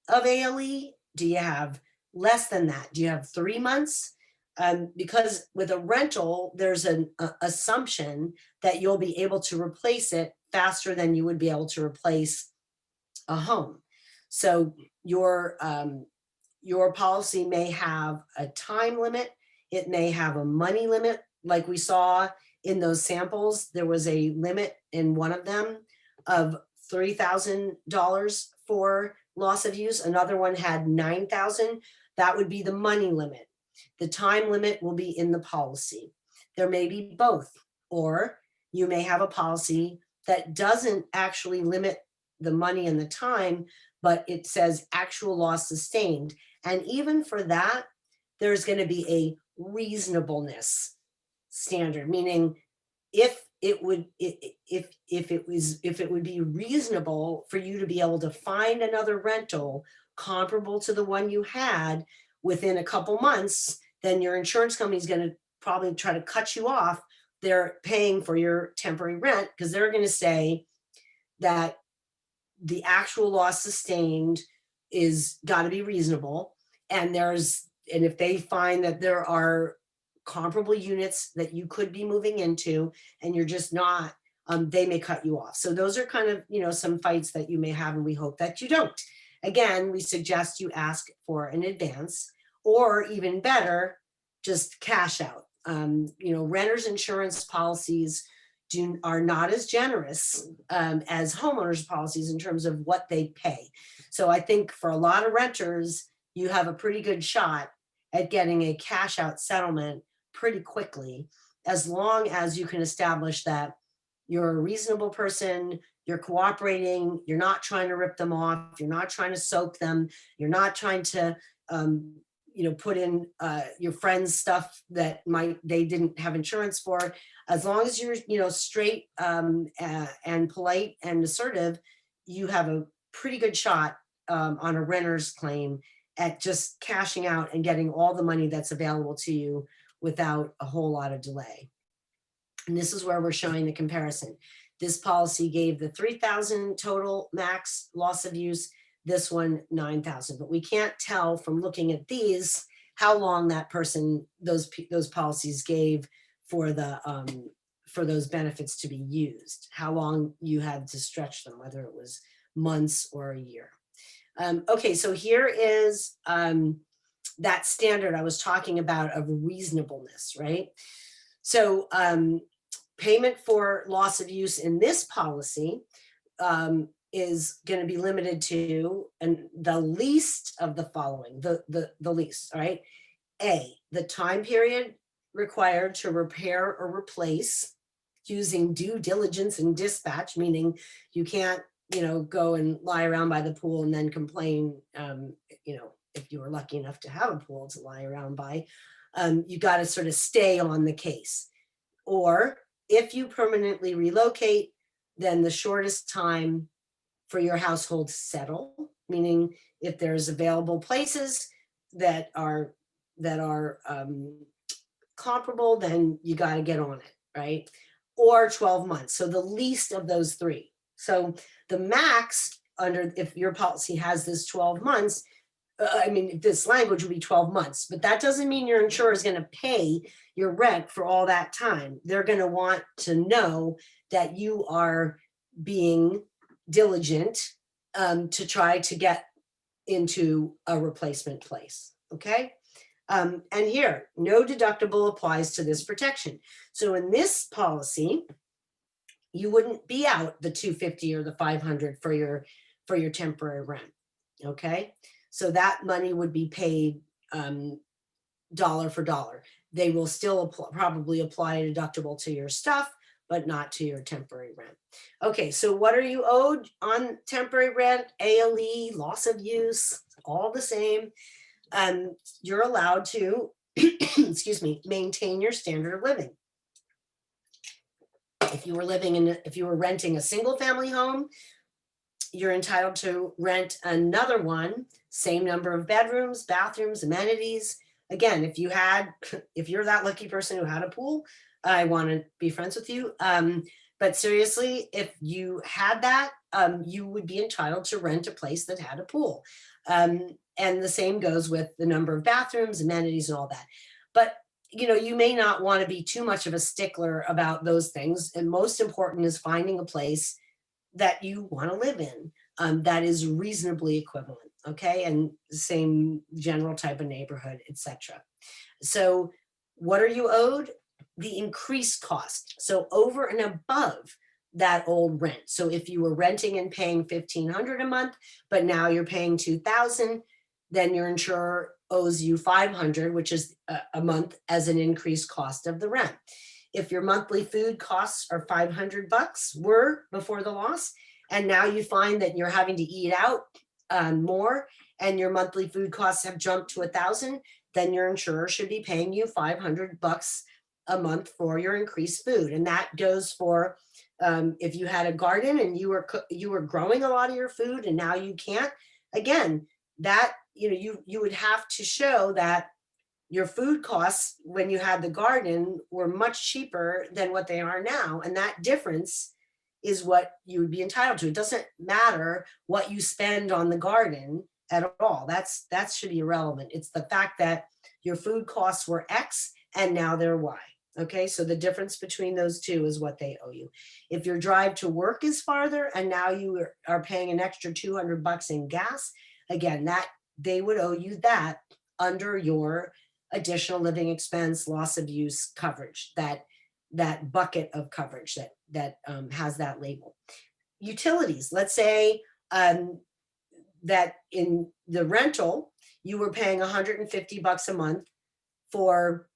of ALE? Do you have less than that? Do you have 3 months? Because with a rental, there's an assumption that you'll be able to replace it faster than you would be able to replace a home. So your policy may have a time limit. It may have a money limit. Like we saw in those samples, there was a limit in one of them of $3,000 for loss of use. Another one had $9,000. That would be the money limit. The time limit will be in the policy. There may be both, or you may have a policy that doesn't actually limit the money and the time, but it says actual loss sustained. And even for that, there's going to be a reasonableness standard, meaning if it would be reasonable for you to be able to find another rental comparable to the one you had within a couple months, then your insurance company is going to probably try to cut you off. They're paying for your temporary rent because they're going to say that the actual loss sustained is got to be reasonable. And if they find that there are comparable units that you could be moving into and you're just not, they may cut you off. So those are kind of, some fights that you may have, and we hope that you don't. Again, we suggest you ask for an advance, or even better, just cash out. Renters insurance policies are not as generous as homeowners policies in terms of what they pay. So I think for a lot of renters, you have a pretty good shot at getting a cash out settlement pretty quickly, as long as you can establish that you're a reasonable person, you're cooperating, you're not trying to rip them off, you're not trying to soak them, you're not trying to put in your friend's stuff that they didn't have insurance for. As long as you're straight and polite and assertive, you have a pretty good shot on a renter's claim at just cashing out and getting all the money that's available to you without a whole lot of delay. And this is where we're showing the comparison. This policy gave the 3,000 total max loss of use, this one 9,000, but we can't tell from looking at these how long that person, those policies gave for those benefits to be used, how long you had to stretch them, whether it was months or a year. Okay, so here is that standard I was talking about of reasonableness, right? So payment for loss of use in this policy is going to be limited to the least of the following, the least, all right? A, the time period required to repair or replace using due diligence and dispatch, meaning you can't, go and lie around by the pool and then complain, if you were lucky enough to have a pool to lie around by, you got to sort of stay on the case. Or if you permanently relocate, then the shortest time for your household to settle, meaning if there's available places that are comparable, then you got to get on it, right? Or 12 months. So the least of those three. So the max if your policy has this 12 months, this language would be 12 months, but that doesn't mean your insurer is going to pay your rent for all that time. They're going to want to know that you are being diligent to try to get into a replacement place. Okay. And here, no deductible applies to this protection. So in this policy, you wouldn't be out the $250 or the $500 for your temporary rent. Okay. So that money would be paid dollar for dollar. They will still probably apply a deductible to your stuff, but not to your temporary rent. Okay, so what are you owed on temporary rent? ALE, loss of use, all the same. You're allowed to, excuse me, maintain your standard of living. If you were renting a single family home, you're entitled to rent another one, same number of bedrooms, bathrooms, amenities. Again, if you're that lucky person who had a pool, I want to be friends with you. But seriously, if you had that, you would be entitled to rent a place that had a pool. And the same goes with the number of bathrooms, amenities, and all that. But you may not want to be too much of a stickler about those things. And most important is finding a place that you want to live in that is reasonably equivalent. Okay. And same general type of neighborhood, etc. So what are you owed? The increased cost. So over and above that old rent. So if you were renting and paying $1,500 a month, but now you're paying $2,000, then your insurer owes you $500, which is a month as an increased cost of the rent. If your monthly food costs are $500 were before the loss, and now you find that you're having to eat out more, and your monthly food costs have jumped to $1,000, then your insurer should be paying you $500 a month for your increased food. And that goes for if you had a garden and you were growing a lot of your food and now you can't. Again, that you would have to show that your food costs when you had the garden were much cheaper than what they are now. And that difference is what you would be entitled to. It doesn't matter what you spend on the garden at all. That should be irrelevant. It's the fact that your food costs were X and now they're Y. Okay, so the difference between those two is what they owe you. If your drive to work is farther and now you are paying an extra $200 in gas, again, that they would owe you that under your additional living expense, loss of use coverage, that bucket of coverage that has that label. Utilities, let's say that in the rental, you were paying $150 a month for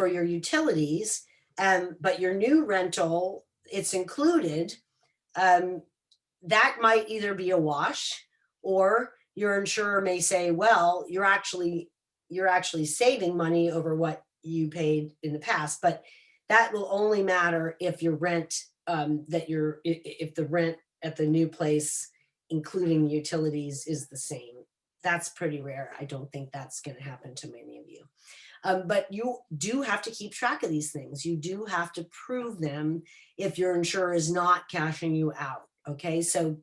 your utilities, but your new rental, it's included. That might either be a wash, or your insurer may say, well, you're actually saving money over what you paid in the past, but that will only matter if your rent if the rent at the new place, including utilities, is the same. That's pretty rare. I don't think that's going to happen to many of you. But you do have to keep track of these things. You do have to prove them if your insurer is not cashing you out. Okay, so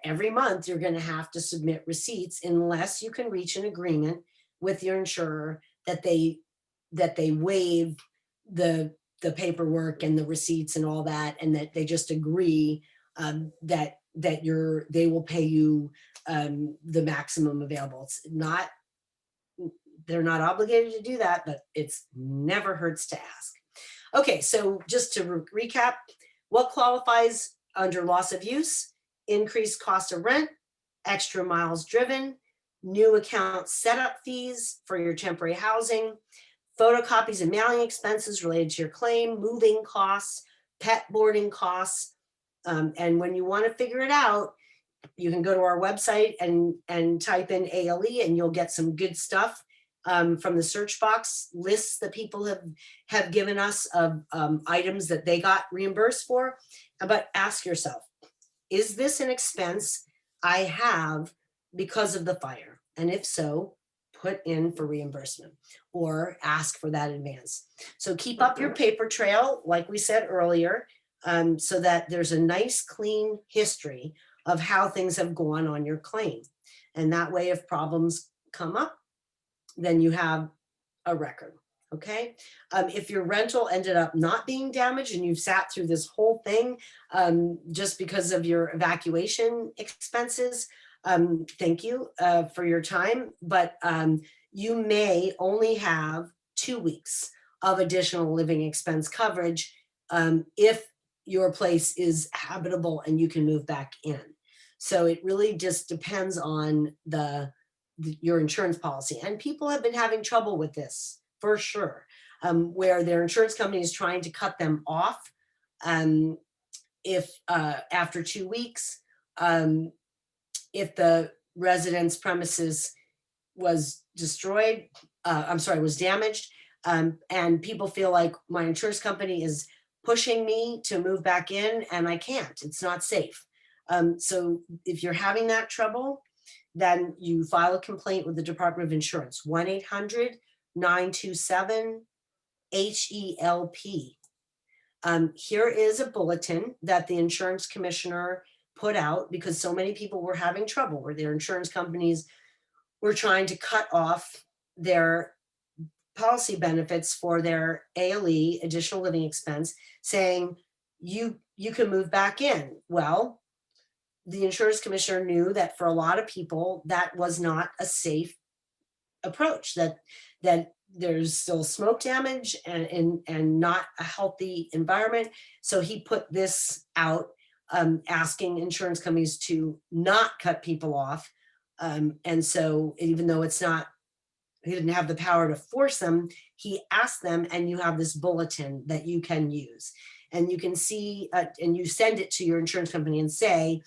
every month you're gonna have to submit receipts unless you can reach an agreement with your insurer that they waive the paperwork and the receipts and all that, and that they just agree that they will pay you the maximum available. It's not, they're not obligated to do that, but it's never hurts to ask. Okay, so just to recap, what qualifies under loss of use? Increased cost of rent, extra miles driven, new account setup fees for your temporary housing, photocopies and mailing expenses related to your claim, moving costs, pet boarding costs. And when you want to figure it out, you can go to our website and type in ALE and you'll get some good stuff from the search box, lists that people have given us of items that they got reimbursed for. But ask yourself, is this an expense I have because of the fire? And if so, put in for reimbursement or ask for that advance. So keep up your paper trail, like we said earlier, so that there's a nice, clean history of how things have gone on your claim. And that way, if problems come up, then you have a record, okay? If your rental ended up not being damaged and you've sat through this whole thing just because of your evacuation expenses, thank you for your time, but you may only have 2 weeks of additional living expense coverage if your place is habitable and you can move back in. So it really just depends on your insurance policy. And people have been having trouble with this for sure, where their insurance company is trying to cut them off if after 2 weeks, if the residence premises was destroyed, was damaged, and people feel like my insurance company is pushing me to move back in and I can't, it's not safe. So if you're having that trouble, then you file a complaint with the Department of Insurance, 1-800-927-HELP. Here is a bulletin that the insurance commissioner put out because so many people were having trouble where their insurance companies were trying to cut off their policy benefits for their ALE, additional living expense, saying you can move back in. Well, the insurance commissioner knew that for a lot of people, that was not a safe approach, that there's still smoke damage and not a healthy environment. So he put this out, asking insurance companies to not cut people off. And so even though he didn't have the power to force them, he asked them, and you have this bulletin that you can use. And you can see, and you send it to your insurance company and say,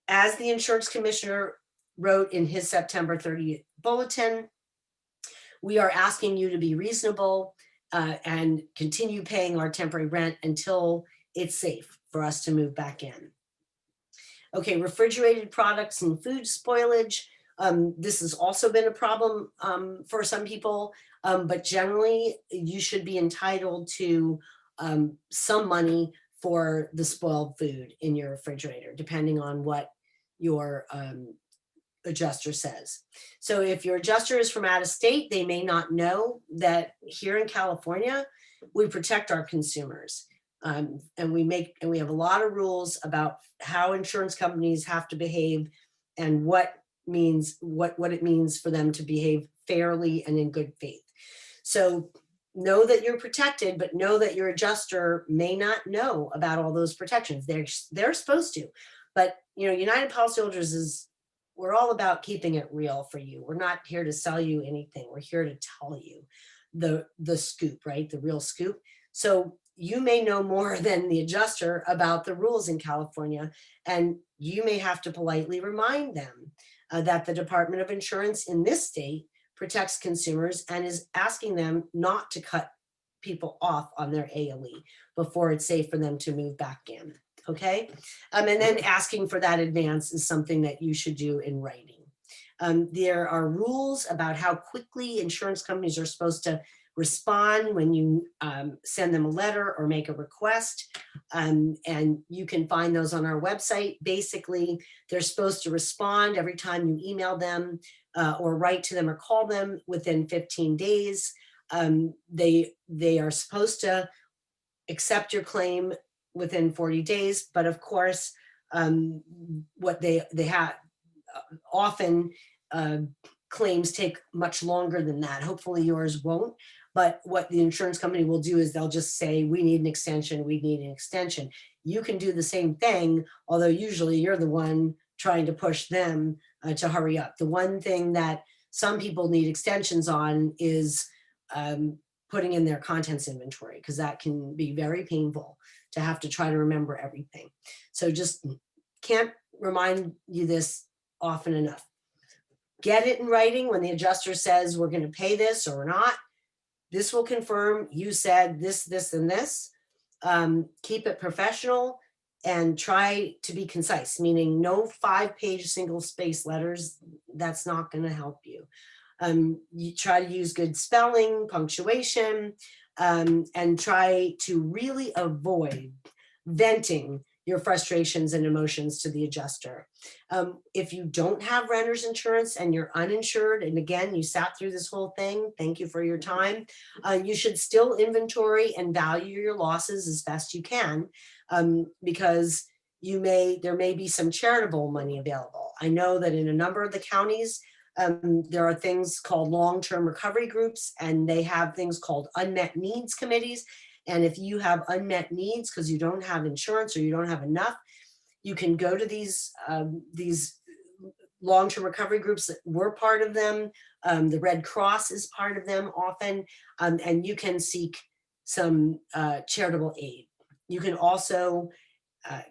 as the insurance commissioner wrote in his September 30th bulletin, we are asking you to be reasonable and continue paying our temporary rent until it's safe for us to move back in. Okay, refrigerated products and food spoilage. This has also been a problem for some people, but generally you should be entitled to some money for the spoiled food in your refrigerator, depending on what your adjuster says. So if your adjuster is from out of state, they may not know that here in California, we protect our consumers. And we have a lot of rules about how insurance companies have to behave and what it means for them to behave fairly and in good faith. So know that you're protected, but know that your adjuster may not know about all those protections. They're supposed to, but United Policyholders we're all about keeping it real for you. We're not here to sell you anything. We're here to tell you the scoop, right? The real scoop. So you may know more than the adjuster about the rules in California, and you may have to politely remind them that the Department of Insurance in this state protects consumers and is asking them not to cut people off on their ALE before it's safe for them to move back in. Okay. And then asking for that advance is something that you should do in writing. There are rules about how quickly insurance companies are supposed to respond when you send them a letter or make a request. And you can find those on our website. Basically, they're supposed to respond every time you email them or write to them or call them within 15 days. They are supposed to accept your claim within 40 days. But of course, what they have often claims take much longer than that. Hopefully yours won't. But what the insurance company will do is they'll just say, we need an extension, we need an extension. You can do the same thing, although usually you're the one trying to push them to hurry up. The one thing that some people need extensions on is putting in their contents inventory, because that can be very painful to have to try to remember everything. So just can't remind you this often enough. Get it in writing when the adjuster says we're going to pay this or not. This will confirm you said this, this, and this. Keep it professional and try to be concise, meaning no 5-page single space letters. That's not going to help you. You try to use good spelling, punctuation, and try to really avoid venting your frustrations and emotions to the adjuster. If you don't have renter's insurance and you're uninsured, and again, you sat through this whole thing, thank you for your time, you should still inventory and value your losses as best you can, because there may be some charitable money available. I know that in a number of the counties, there are things called long-term recovery groups, and they have things called unmet needs committees. And if you have unmet needs because you don't have insurance or you don't have enough, you can go to these long-term recovery groups. That we're part of them. The Red Cross is part of them often, and you can seek some charitable aid. You can also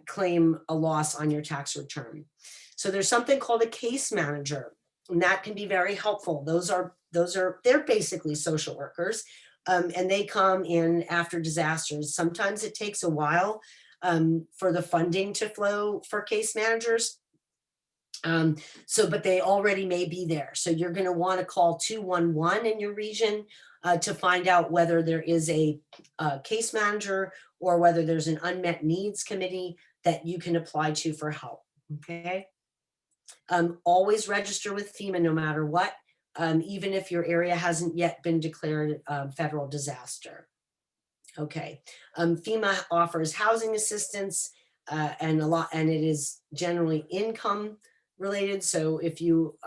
claim a loss on your tax return. So there's something called a case manager, and that can be very helpful. They're basically social workers. And they come in after disasters. Sometimes it takes a while for the funding to flow for case managers. But they already may be there. So you're going to want to call 211 in your region to find out whether there is a case manager or whether there's an unmet needs committee that you can apply to for help. Okay. Always register with FEMA no matter what. Even if your area hasn't yet been declared federal disaster. Okay, FEMA offers housing assistance and it is generally income related. So if you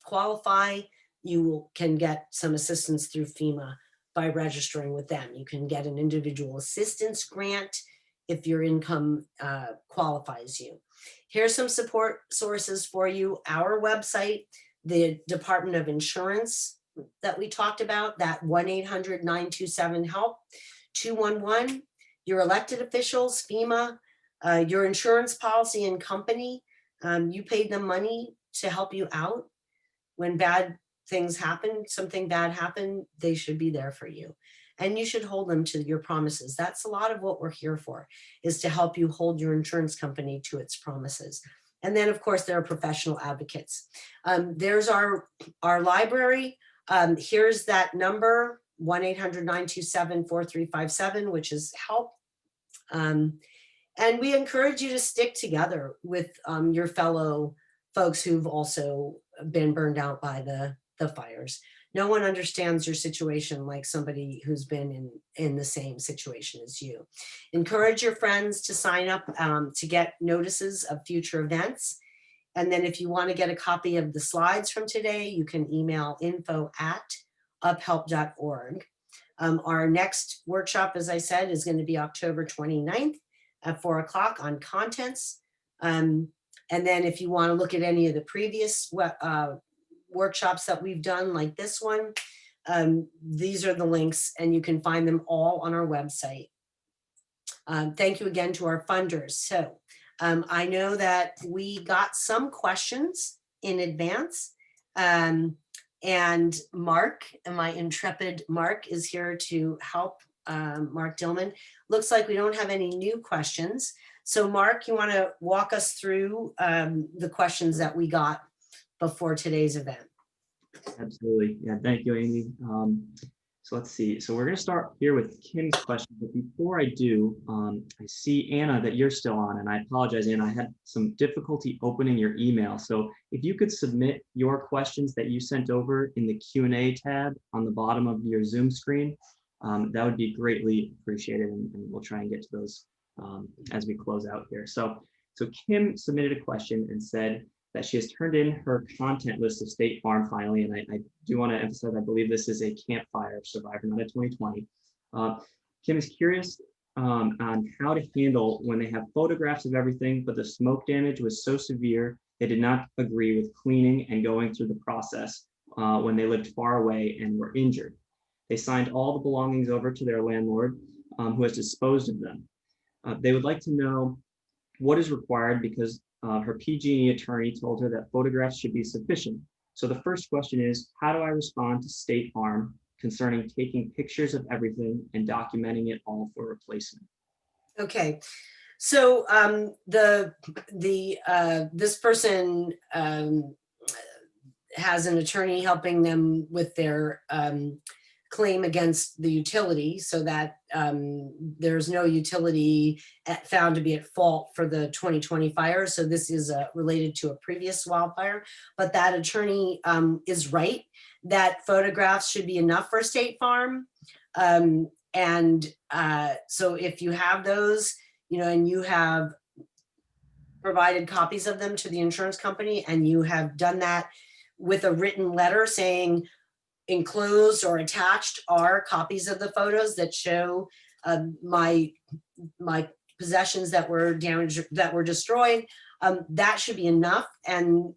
qualify, you can get some assistance through FEMA by registering with them. You can get an individual assistance grant if your income qualifies you. Here's some support sources for you. Our website, the Department of Insurance that we talked about, that 1-800-927-HELP, 211, your elected officials, FEMA, your insurance policy and company. You paid them money to help you out. When bad things happen, something bad happened, they should be there for you. And you should hold them to your promises. That's a lot of what we're here for, is to help you hold your insurance company to its promises. And then, of course, there are professional advocates. There's our library. Here's that number, 1-800-927-4357, which is HELP. And we encourage you to stick together with your fellow folks who've also been burned out by the fires. No one understands your situation like somebody who's been in the same situation as you. Encourage your friends to sign up to get notices of future events. And then if you want to get a copy of the slides from today, you can email info@uphelp.org. Our next workshop, as I said, is going to be October 29th at 4 o'clock on contents. And then if you want to look at any of the previous workshops that we've done, like this one, these are the links, and you can find them all on our website. Thank you again to our funders. So I know that we got some questions in advance, and Mark, my intrepid Mark, is here to help. Mark Dillman. Looks like we don't have any new questions. So Mark, you want to walk us through the questions that we got before today's event? Absolutely. Yeah, thank you, Amy. So let's see. So we're going to start here with Kim's question. But before I do, I see, Anna, that you're still on. And I apologize, Anna. I had some difficulty opening your email. So if you could submit your questions that you sent over in the Q&A tab on the bottom of your Zoom screen, that would be greatly appreciated. And we'll try and get to those as we close out here. So Kim submitted a question and said that she has turned in her content list of State Farm finally, and I do want to emphasize, I believe this is a Camp Fire survivor, not a 2020. Kim is curious on how to handle when they have photographs of everything, but the smoke damage was so severe they did not agree with cleaning and going through the process when they lived far away and were injured. They signed all the belongings over to their landlord, who has disposed of them. They would like to know what is required because her PG&E attorney told her that photographs should be sufficient. So the first question is, how do I respond to State Farm concerning taking pictures of everything and documenting it all for replacement? Okay, so this person has an attorney helping them with their claim against the utility, so that there's no utility found to be at fault for the 2020 fire. So this is related to a previous wildfire, but that attorney is right that photographs should be enough for State Farm. So if you have those, and you have provided copies of them to the insurance company, and you have done that with a written letter saying, enclosed or attached are copies of the photos that show my possessions that were damaged, that were destroyed, that should be enough. And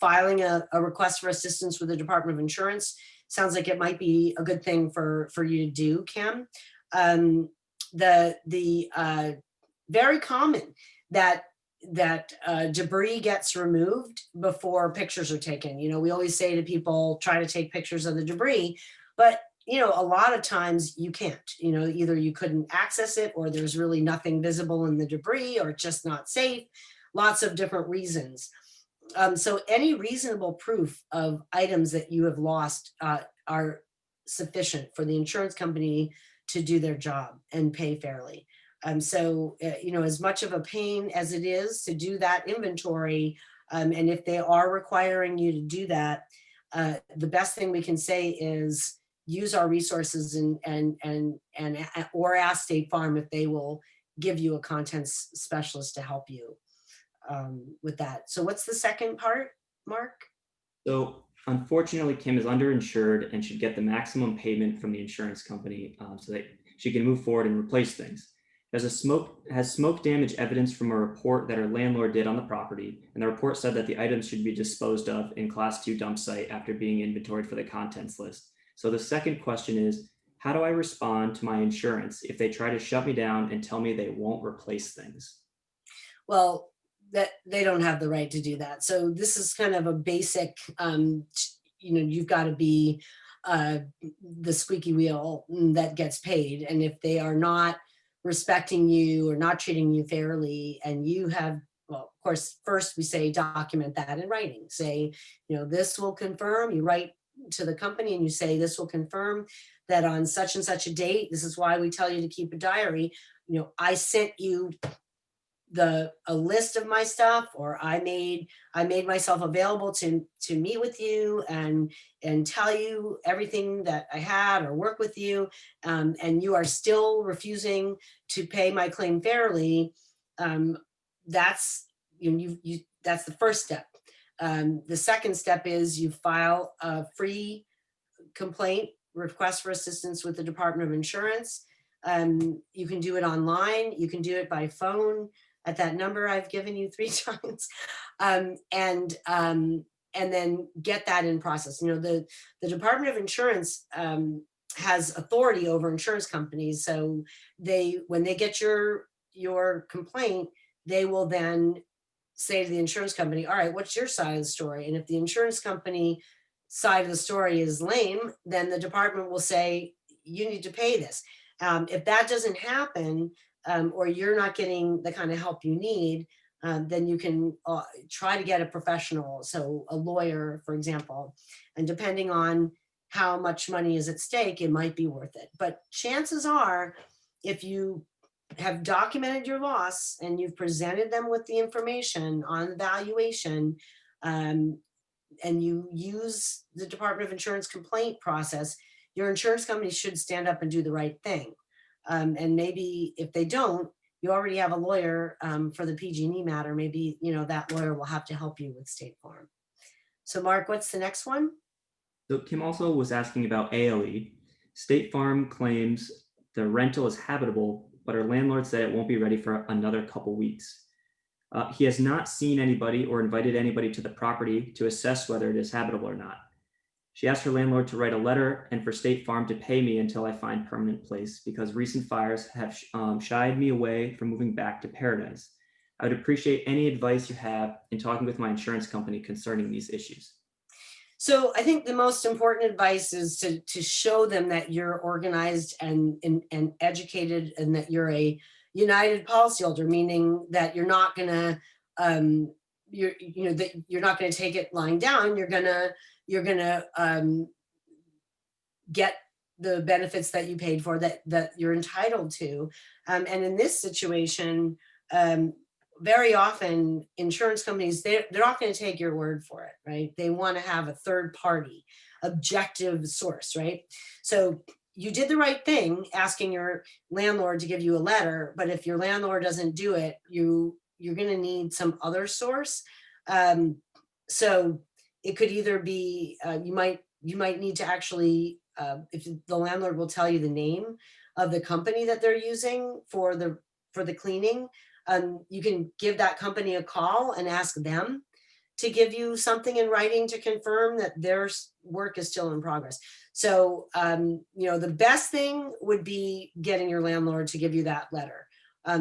filing a request for assistance with the Department of Insurance sounds like it might be a good thing for you to do, Kim. Very common that debris gets removed before pictures are taken. We always say to people, try to take pictures of the debris, but a lot of times you can't. Either you couldn't access it, or there's really nothing visible in the debris, or it's just not safe. Lots of different reasons. So any reasonable proof of items that you have lost are sufficient for the insurance company to do their job and pay fairly. As much of a pain as it is to do that inventory, and if they are requiring you to do that, the best thing we can say is use our resources or ask State Farm if they will give you a contents specialist to help you with that. So what's the second part, Mark? So unfortunately, Kim is underinsured and should get the maximum payment from the insurance company so that she can move forward and replace things. Has smoke damage evidence from a report that her landlord did on the property, and the report said that the items should be disposed of in Class 2 dump site after being inventoried for the contents list. So the second question is, how do I respond to my insurance if they try to shut me down and tell me they won't replace things? Well, that they don't have the right to do that. So this is kind of a basic, you've got to be the squeaky wheel that gets paid. And if they are not respecting you or not treating you fairly, and you have, well, of course, first we say document that in writing. Say, this will confirm. You write to the company and you say, this will confirm that on such and such a date, this is why we tell you to keep a diary. I sent you a list of my stuff, or I made myself available to meet with you and tell you everything that I had or work with you, and you are still refusing to pay my claim fairly. That's that's the first step. The second step is you file a free complaint request for assistance with the Department of Insurance. You can do it online. You can do it by phone at that number I've given you 3 times, and then get that in process. The Department of Insurance has authority over insurance companies. So when they get your complaint, they will then say to the insurance company, all right, what's your side of the story? And if the insurance company side of the story is lame, then the department will say, you need to pay this. If that doesn't happen, or you're not getting the kind of help you need, then you can try to get a professional, so a lawyer, for example. And depending on how much money is at stake, it might be worth it. But chances are, if you have documented your loss and you've presented them with the information on the valuation, and you use the Department of Insurance complaint process, your insurance company should stand up and do the right thing. And maybe if they don't, you already have a lawyer for the PG&E matter, maybe, that lawyer will have to help you with State Farm. So Mark, what's the next one? So Kim also was asking about ALE. State Farm claims the rental is habitable, but her landlord said it won't be ready for another couple weeks. He has not seen anybody or invited anybody to the property to assess whether it is habitable or not. She asked her landlord to write a letter and for State Farm to pay me until I find permanent place because recent fires have shied me away from moving back to Paradise. I would appreciate any advice you have in talking with my insurance company concerning these issues. So I think the most important advice is to show them that you're organized and educated, and that you're a united policyholder, meaning that you're not gonna that you're not gonna take it lying down. You're gonna get the benefits that you paid for, that you're entitled to. And in this situation, very often insurance companies, they're not going to take your word for it, right? They want to have a third party objective source, right? So you did the right thing asking your landlord to give you a letter, but if your landlord doesn't do it, you're going to need some other source. So it could either be, you might need to actually, if the landlord will tell you the name of the company that they're using for the cleaning, you can give that company a call and ask them to give you something in writing to confirm that their work is still in progress. So, the best thing would be getting your landlord to give you that letter.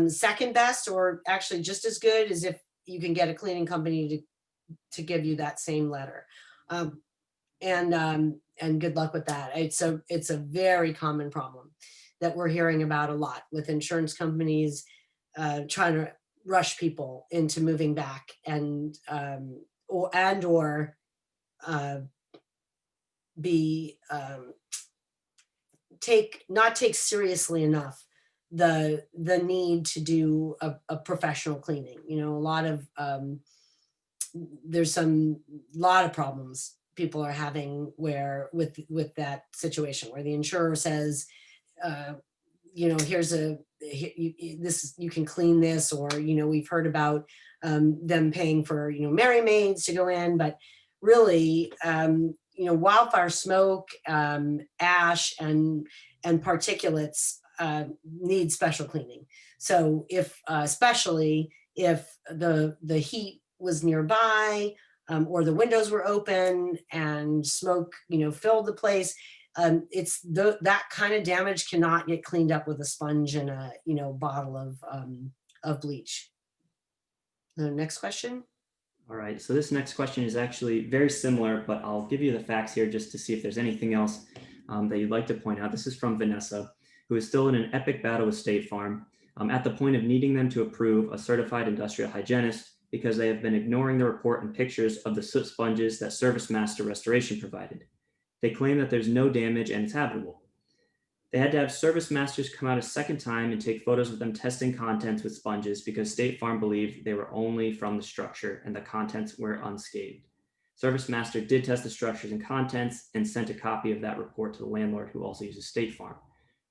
Second best, or actually just as good, is if you can get a cleaning company to give you that same letter. And good luck with that. It's a very common problem that we're hearing about a lot with insurance companies trying to rush people into moving back and or not take seriously enough the need to do a professional cleaning. A lot of there's a lot of problems people are having with that situation where the insurer says, here's you can clean this, or we've heard about them paying for Mary Maids to go in, but really wildfire smoke, ash, and particulates need special cleaning. So especially if the heat was nearby, or the windows were open and smoke filled the place, it's that kind of damage cannot get cleaned up with a sponge and a bottle of bleach. The next question. All right, so this next question is actually very similar, but I'll give you the facts here just to see if there's anything else that you'd like to point out. This is from Vanessa, who is still in an epic battle with State Farm, at the point of needing them to approve a certified industrial hygienist because they have been ignoring the report and pictures of the soot sponges that Service Master Restoration provided. They claim that there's no damage and it's habitable. They had to have Service Masters come out a second time and take photos of them testing contents with sponges because State Farm believed they were only from the structure and the contents were unscathed. Service Master did test the structures and contents and sent a copy of that report to the landlord, who also uses State Farm.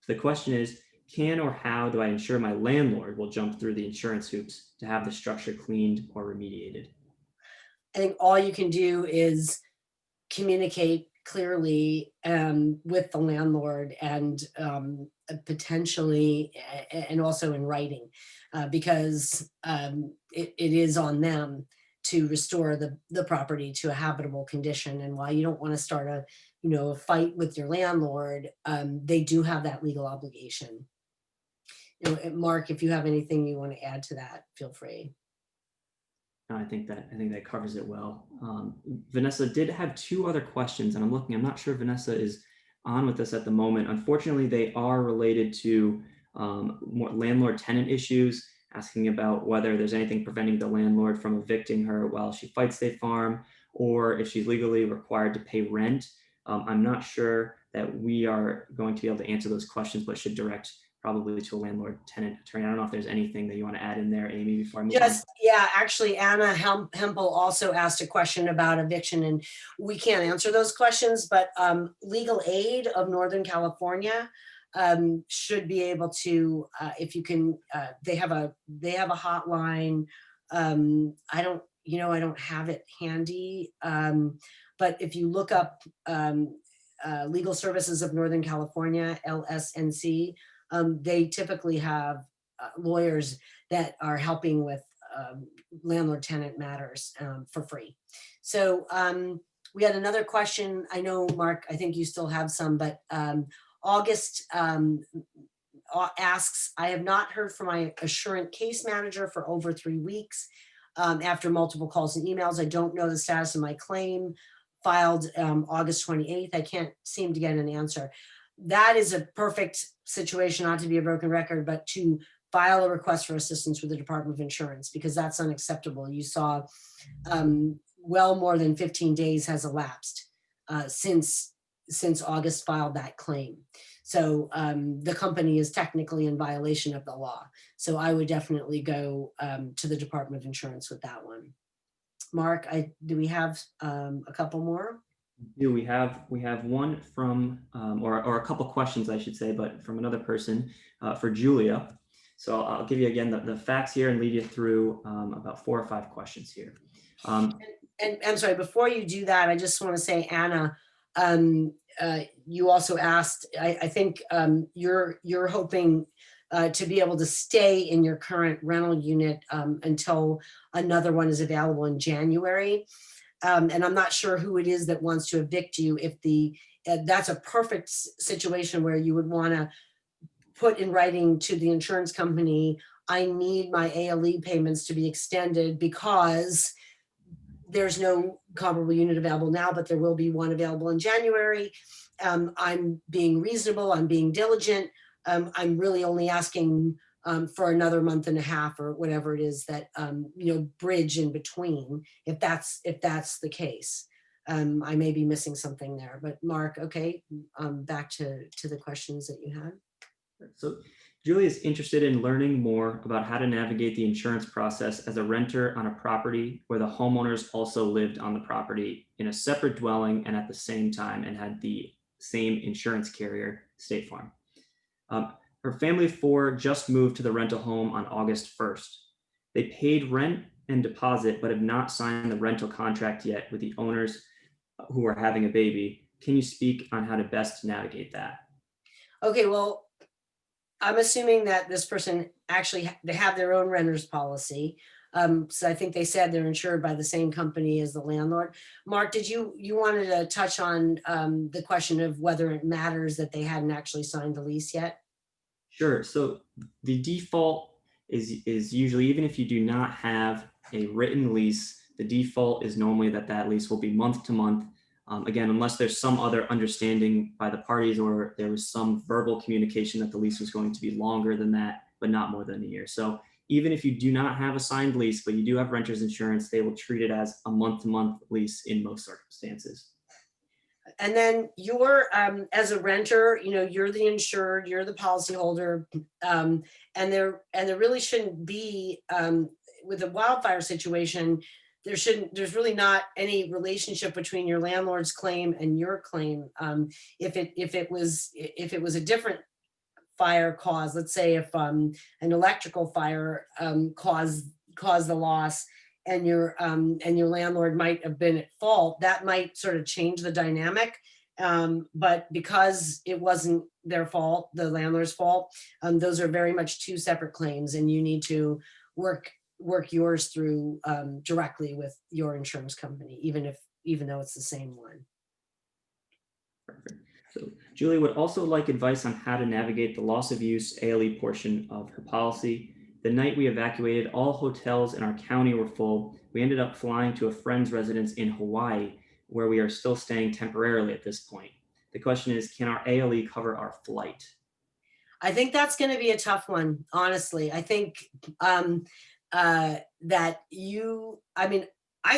So the question is, can or how do I ensure my landlord will jump through the insurance hoops to have the structure cleaned or remediated? I think all you can do is communicate clearly with the landlord, and potentially, and also in writing, because it is on them to restore the property to a habitable condition. And while you don't want to start a fight with your landlord, they do have that legal obligation. Mark, if you have anything you want to add to that, feel free. No, I think that covers it well. Vanessa did have two other questions, and I'm not sure if Vanessa is on with us at the moment. Unfortunately, they are related to more landlord-tenant issues, asking about whether there's anything preventing the landlord from evicting her while she fights State Farm, or if she's legally required to pay rent. I'm not sure that we are going to be able to answer those questions, but should direct probably to a landlord-tenant attorney. I don't know if there's anything that you want to add in there, Amy, before I move on. Yeah, actually, Anna Hempel also asked a question about eviction, and we can't answer those questions, but Legal Aid of Northern California should be able to, if you can, they have a hotline. I don't have it handy. But if you look up Legal Services of Northern California, LSNC, they typically have lawyers that are helping with landlord-tenant matters for free. So we had another question. I know, Mark, I think you still have some, but August asks, I have not heard from my assurant case manager for over 3 weeks. After multiple calls and emails, I don't know the status of my claim filed August 28th. I can't seem to get an answer. That is a perfect situation, not to be a broken record, but to file a request for assistance with the Department of Insurance, because that's unacceptable. You saw well more than 15 days has elapsed since August filed that claim. So the company is technically in violation of the law. So I would definitely go to the Department of Insurance with that one. Mark, do we have a couple more? We have one from, or a couple questions, I should say, but from another person for Julia. So I'll give you again the facts here and lead you through about 4 or 5 questions here. And I'm sorry, before you do that, I just want to say, Anna, you also asked, I think you're hoping to be able to stay in your current rental unit until another one is available in January. And I'm not sure who it is that wants to evict you. If that's a perfect situation where you would want to put in writing to the insurance company, I need my ALE payments to be extended because there's no comparable unit available now, but there will be one available in January. I'm being reasonable, I'm being diligent. I'm really only asking for another month and a half or whatever it is that, bridge in between, if that's the case. I may be missing something there, but Mark, okay, back to the questions that you had. So Julie is interested in learning more about how to navigate the insurance process as a renter on a property where the homeowners also lived on the property in a separate dwelling and at the same time and had the same insurance carrier, State Farm. Her family of 4 just moved to the rental home on August 1st. They paid rent and deposit, but have not signed the rental contract yet with the owners who are having a baby. Can you speak on how to best navigate that? Okay, well, I'm assuming that this person actually, they have their own renter's policy. So I think they said they're insured by the same company as the landlord. Mark, did you wanted to touch on the question of whether it matters that they hadn't actually signed the lease yet? Sure. So the default is usually, even if you do not have a written lease, the default is normally that lease will be month to month. Again, unless there's some other understanding by the parties or there was some verbal communication that the lease was going to be longer than that, but not more than a year. So even if you do not have a signed lease, but you do have renter's insurance, they will treat it as a month-to-month lease in most circumstances. And then you're, as a renter, you're the insured, you're the policyholder, and there really shouldn't be, with a wildfire situation, there's really not any relationship between your landlord's claim and your claim. If it was a different fire cause, let's say if an electrical fire caused the loss, and your landlord might have been at fault, that might sort of change the dynamic. But because it wasn't their fault, the landlord's fault, those are very much 2 separate claims, and you need to work yours through directly with your insurance company, even though it's the same one. Perfect. So Julie would also like advice on how to navigate the loss of use ALE portion of her policy. The night we evacuated, all hotels in our county were full. We ended up flying to a friend's residence in Hawaii, where we are still staying temporarily at this point. The question is, can our ALE cover our flight? I think that's going to be a tough one, honestly. I think I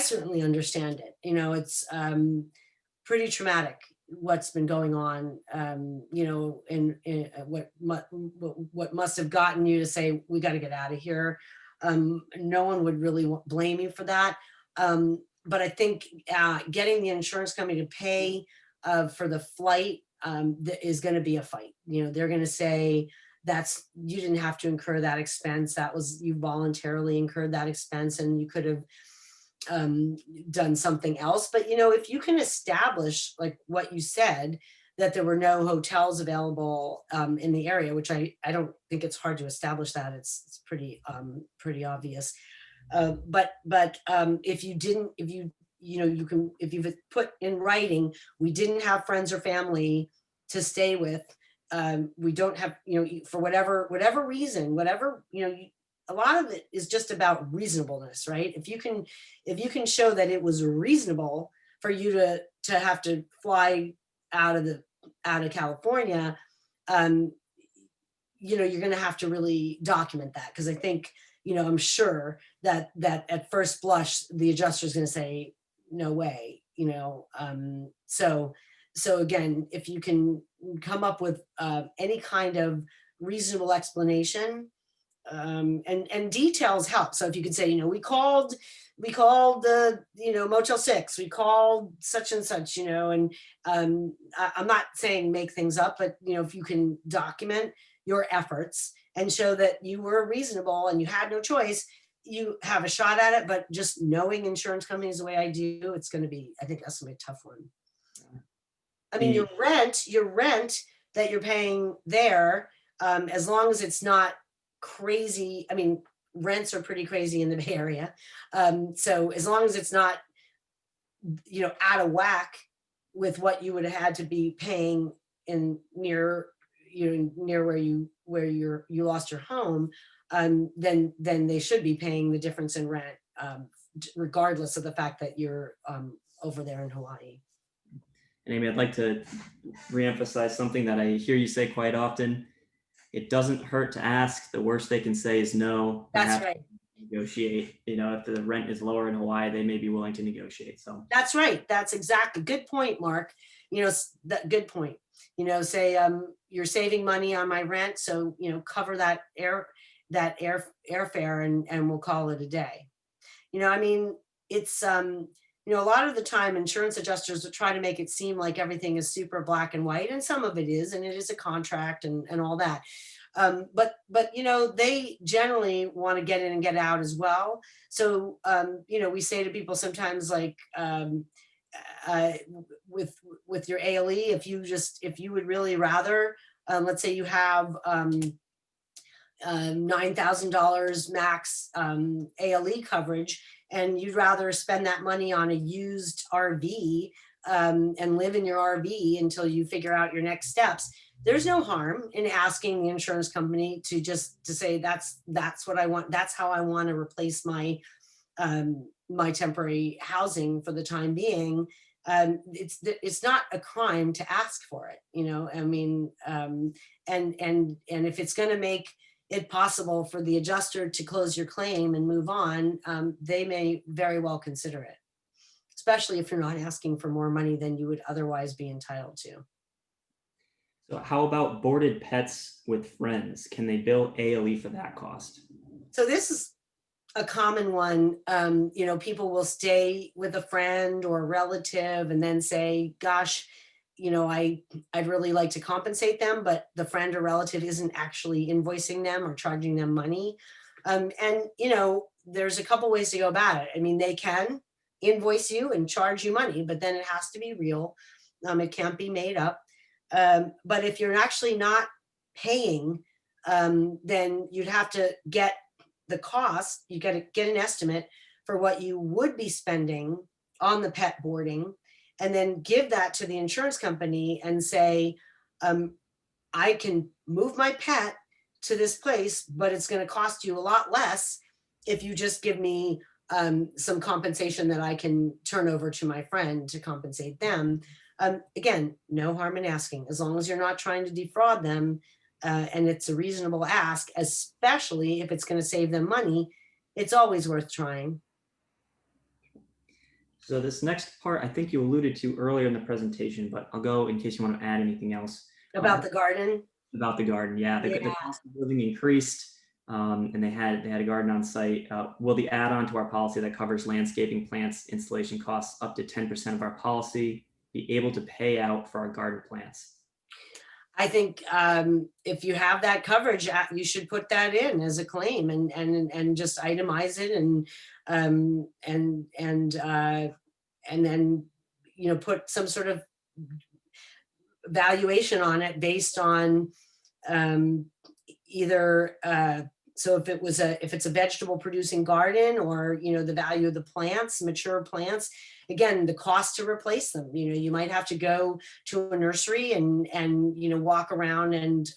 certainly understand it. It's pretty traumatic what's been going on, and what must have gotten you to say, we got to get out of here. No one would really blame you for that. But I think getting the insurance company to pay for the flight is going to be a fight. They're going to say, you didn't have to incur that expense. You voluntarily incurred that expense, and you could have done something else. But if you can establish, like what you said, that there were no hotels available in the area, which I don't think it's hard to establish that. It's pretty obvious. But if you've put in writing, we didn't have friends or family to stay with. We don't have, for whatever reason, a lot of it is just about reasonableness, right? If you can show that it was reasonable for you to have to fly out of California, you're going to have to really document that. Because I think, I'm sure that at first blush, the adjuster is going to say, no way, so again, if you can come up with any kind of reasonable explanation, and details help. So if you could say, we called the, Motel 6, we called such and such, and I'm not saying make things up, but, if you can document your efforts and show that you were reasonable and you had no choice, you have a shot at it. But just knowing insurance companies the way I do, I think that's gonna be a tough one. I mean, your rent that you're paying there, as long as it's not crazy. I mean, rents are pretty crazy in the Bay Area. So as long as it's not, out of whack with what you would have had to be paying in near where you lost your home, then they should be paying the difference in rent, regardless of the fact that you're over there in Hawaii. And Amy, I'd like to reemphasize something that I hear you say quite often. It doesn't hurt to ask. The worst they can say is no. That's right. Negotiate. If the rent is lower in Hawaii, they may be willing to negotiate. So that's right. That's exactly. Good point, Mark. Good point. Say you're saving money on my rent, so cover that airfare, and we'll call it a day. I mean, it's a lot of the time insurance adjusters will try to make it seem like everything is super black and white, and some of it is, and it is a contract and all that. But they generally want to get in and get out as well. So, we say to people sometimes, like, with your ALE, if you would really rather, let's say you have $9,000 max ALE coverage, and you'd rather spend that money on a used RV and live in your RV until you figure out your next steps, there's no harm in asking the insurance company to say, that's what I want. That's how I want to replace my temporary housing for the time being. It's not a crime to ask for it, I mean, and if it's going to make it possible for the adjuster to close your claim and move on, they may very well consider it, especially if you're not asking for more money than you would otherwise be entitled to. So how about boarded pets with friends? Can they bill ALE for that cost? So this is a common one. People will stay with a friend or a relative and then say, gosh, I'd really like to compensate them, but the friend or relative isn't actually invoicing them or charging them money. And there's a couple ways to go about it. I mean, they can invoice you and charge you money, but then it has to be real. It can't be made up. But if you're actually not paying, then you'd have to get the cost. You got to get an estimate for what you would be spending on the pet boarding, and then give that to the insurance company and say, I can move my pet to this place, but it's going to cost you a lot less if you just give me some compensation that I can turn over to my friend to compensate them. Again, no harm in asking, as long as you're not trying to defraud them, and it's a reasonable ask, especially if it's going to save them money. It's always worth trying. So this next part, I think you alluded to earlier in the presentation, but I'll go in case you want to add anything else. About the garden? About the garden, yeah. The cost of living increased, and they had a garden on site. Will the add-on to our policy that covers landscaping, plants, installation costs up to 10% of our policy be able to pay out for our garden plants? I think if you have that coverage, you should put that in as a claim and just itemize it um, and and uh, and then put some sort of valuation on it based on um, either so if it's a vegetable producing garden, or the value of the plants, mature plants, again, the cost to replace them. You might have to go to a nursery and walk around and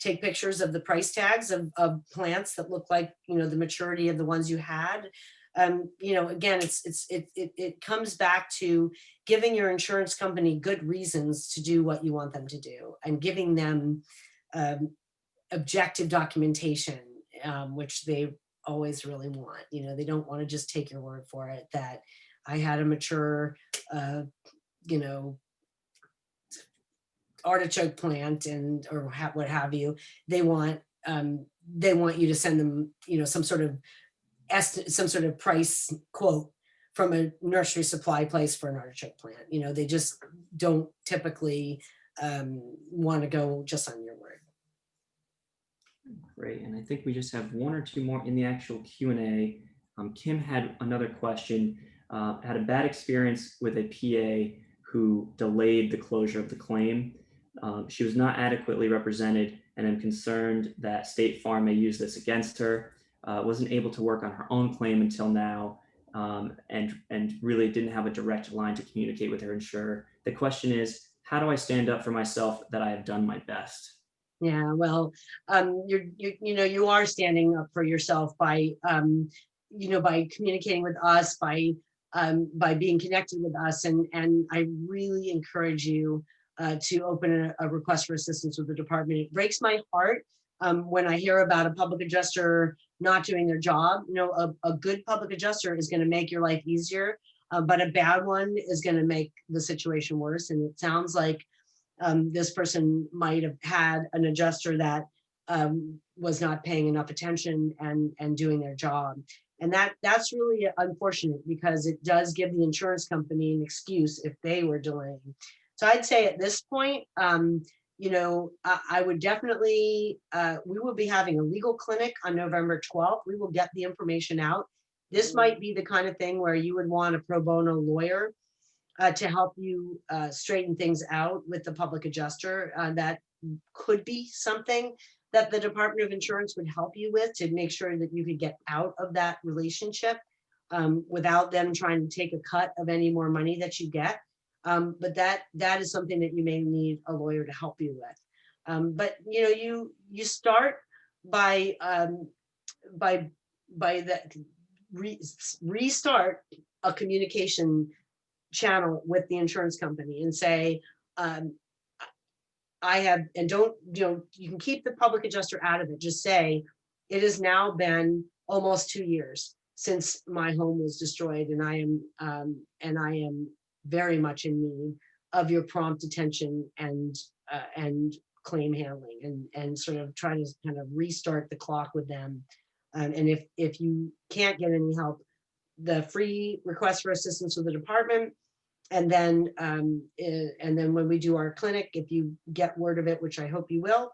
take pictures of the price tags of plants that look like the maturity of the ones you had. Again, it comes back to giving your insurance company good reasons to do what you want them to do, and giving them objective documentation, which they always really want. They don't want to just take your word for it that I had a mature, artichoke plant or what have you. They want you to send them, some sort of price quote from a nursery supply place for an artichoke plant. They just don't typically want to go just on your word. Great, and I think we just have one or two more in the actual Q&A. Kim had another question, had a bad experience with a PA who delayed the closure of the claim. She was not adequately represented, and I'm concerned that State Farm may use this against her. Wasn't able to work on her own claim until now, and really didn't have a direct line to communicate with her insurer. The question is, how do I stand up for myself that I have done my best? Yeah, well, you are standing up for yourself by by communicating with us, by being connected with us, and I really encourage you to open a request for assistance with the department. It breaks my heart when I hear about a public adjuster not doing their job. A good public adjuster is going to make your life easier, but a bad one is going to make the situation worse. And it sounds like this person might have had an adjuster that was not paying enough attention and doing their job. And that's really unfortunate, because it does give the insurance company an excuse if they were delaying. So I'd say at this point, I would definitely, we will be having a legal clinic on November 12th. We will get the information out. This might be the kind of thing where you would want a pro bono lawyer to help you straighten things out with the public adjuster. That could be something that the Department of Insurance would help you with, to make sure that you could get out of that relationship without them trying to take a cut of any more money that you get. But that is something that you may need a lawyer to help you with. But you start by restart a communication channel with the insurance company and say, I have, and don't, you can keep the public adjuster out of it. Just say, it has now been almost 2 years since my home was destroyed, and I am very much in need of your prompt attention and claim handling, and sort of try to kind of restart the clock with them. And if you can't get any help, the free request for assistance with the department. And then when we do our clinic, if you get word of it, which I hope you will,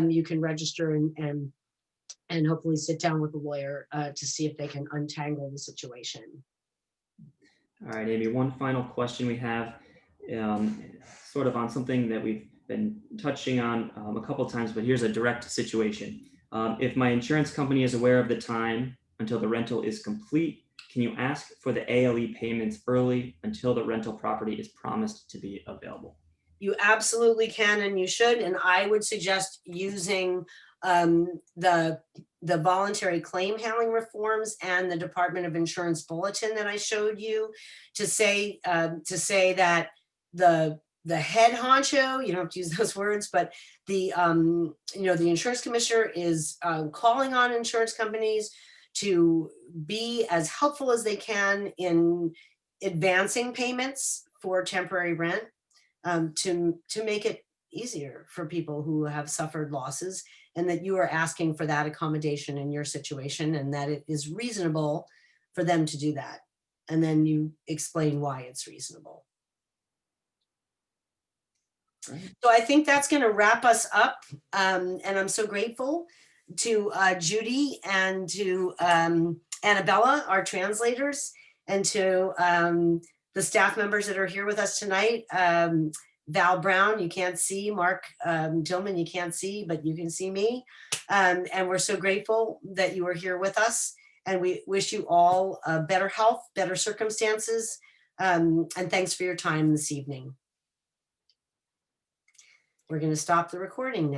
you can register and hopefully sit down with a lawyer to see if they can untangle the situation. All right, Amy, one final question we have, sort of on something that we've been touching on a couple of times, but here's a direct situation. If my insurance company is aware of the time until the rental is complete, can you ask for the ALE payments early until the rental property is promised to be available? You absolutely can, and you should. And I would suggest using the voluntary claim handling reforms and the Department of Insurance Bulletin that I showed you to say that the head honcho, you don't have to use those words, but the insurance commissioner is calling on insurance companies to be as helpful as they can in advancing payments for temporary rent, to make it easier for people who have suffered losses, and that you are asking for that accommodation in your situation, and that it is reasonable for them to do that. And then you explain why it's reasonable. So I think that's going to wrap us up. And I'm so grateful to Judy and to Annabella, our translators, and to the staff members that are here with us tonight. Val Brown, you can't see, Mark Tillman, you can't see, but you can see me. And we're so grateful that you are here with us. And we wish you all better health, better circumstances. And thanks for your time this evening. We're going to stop the recording now.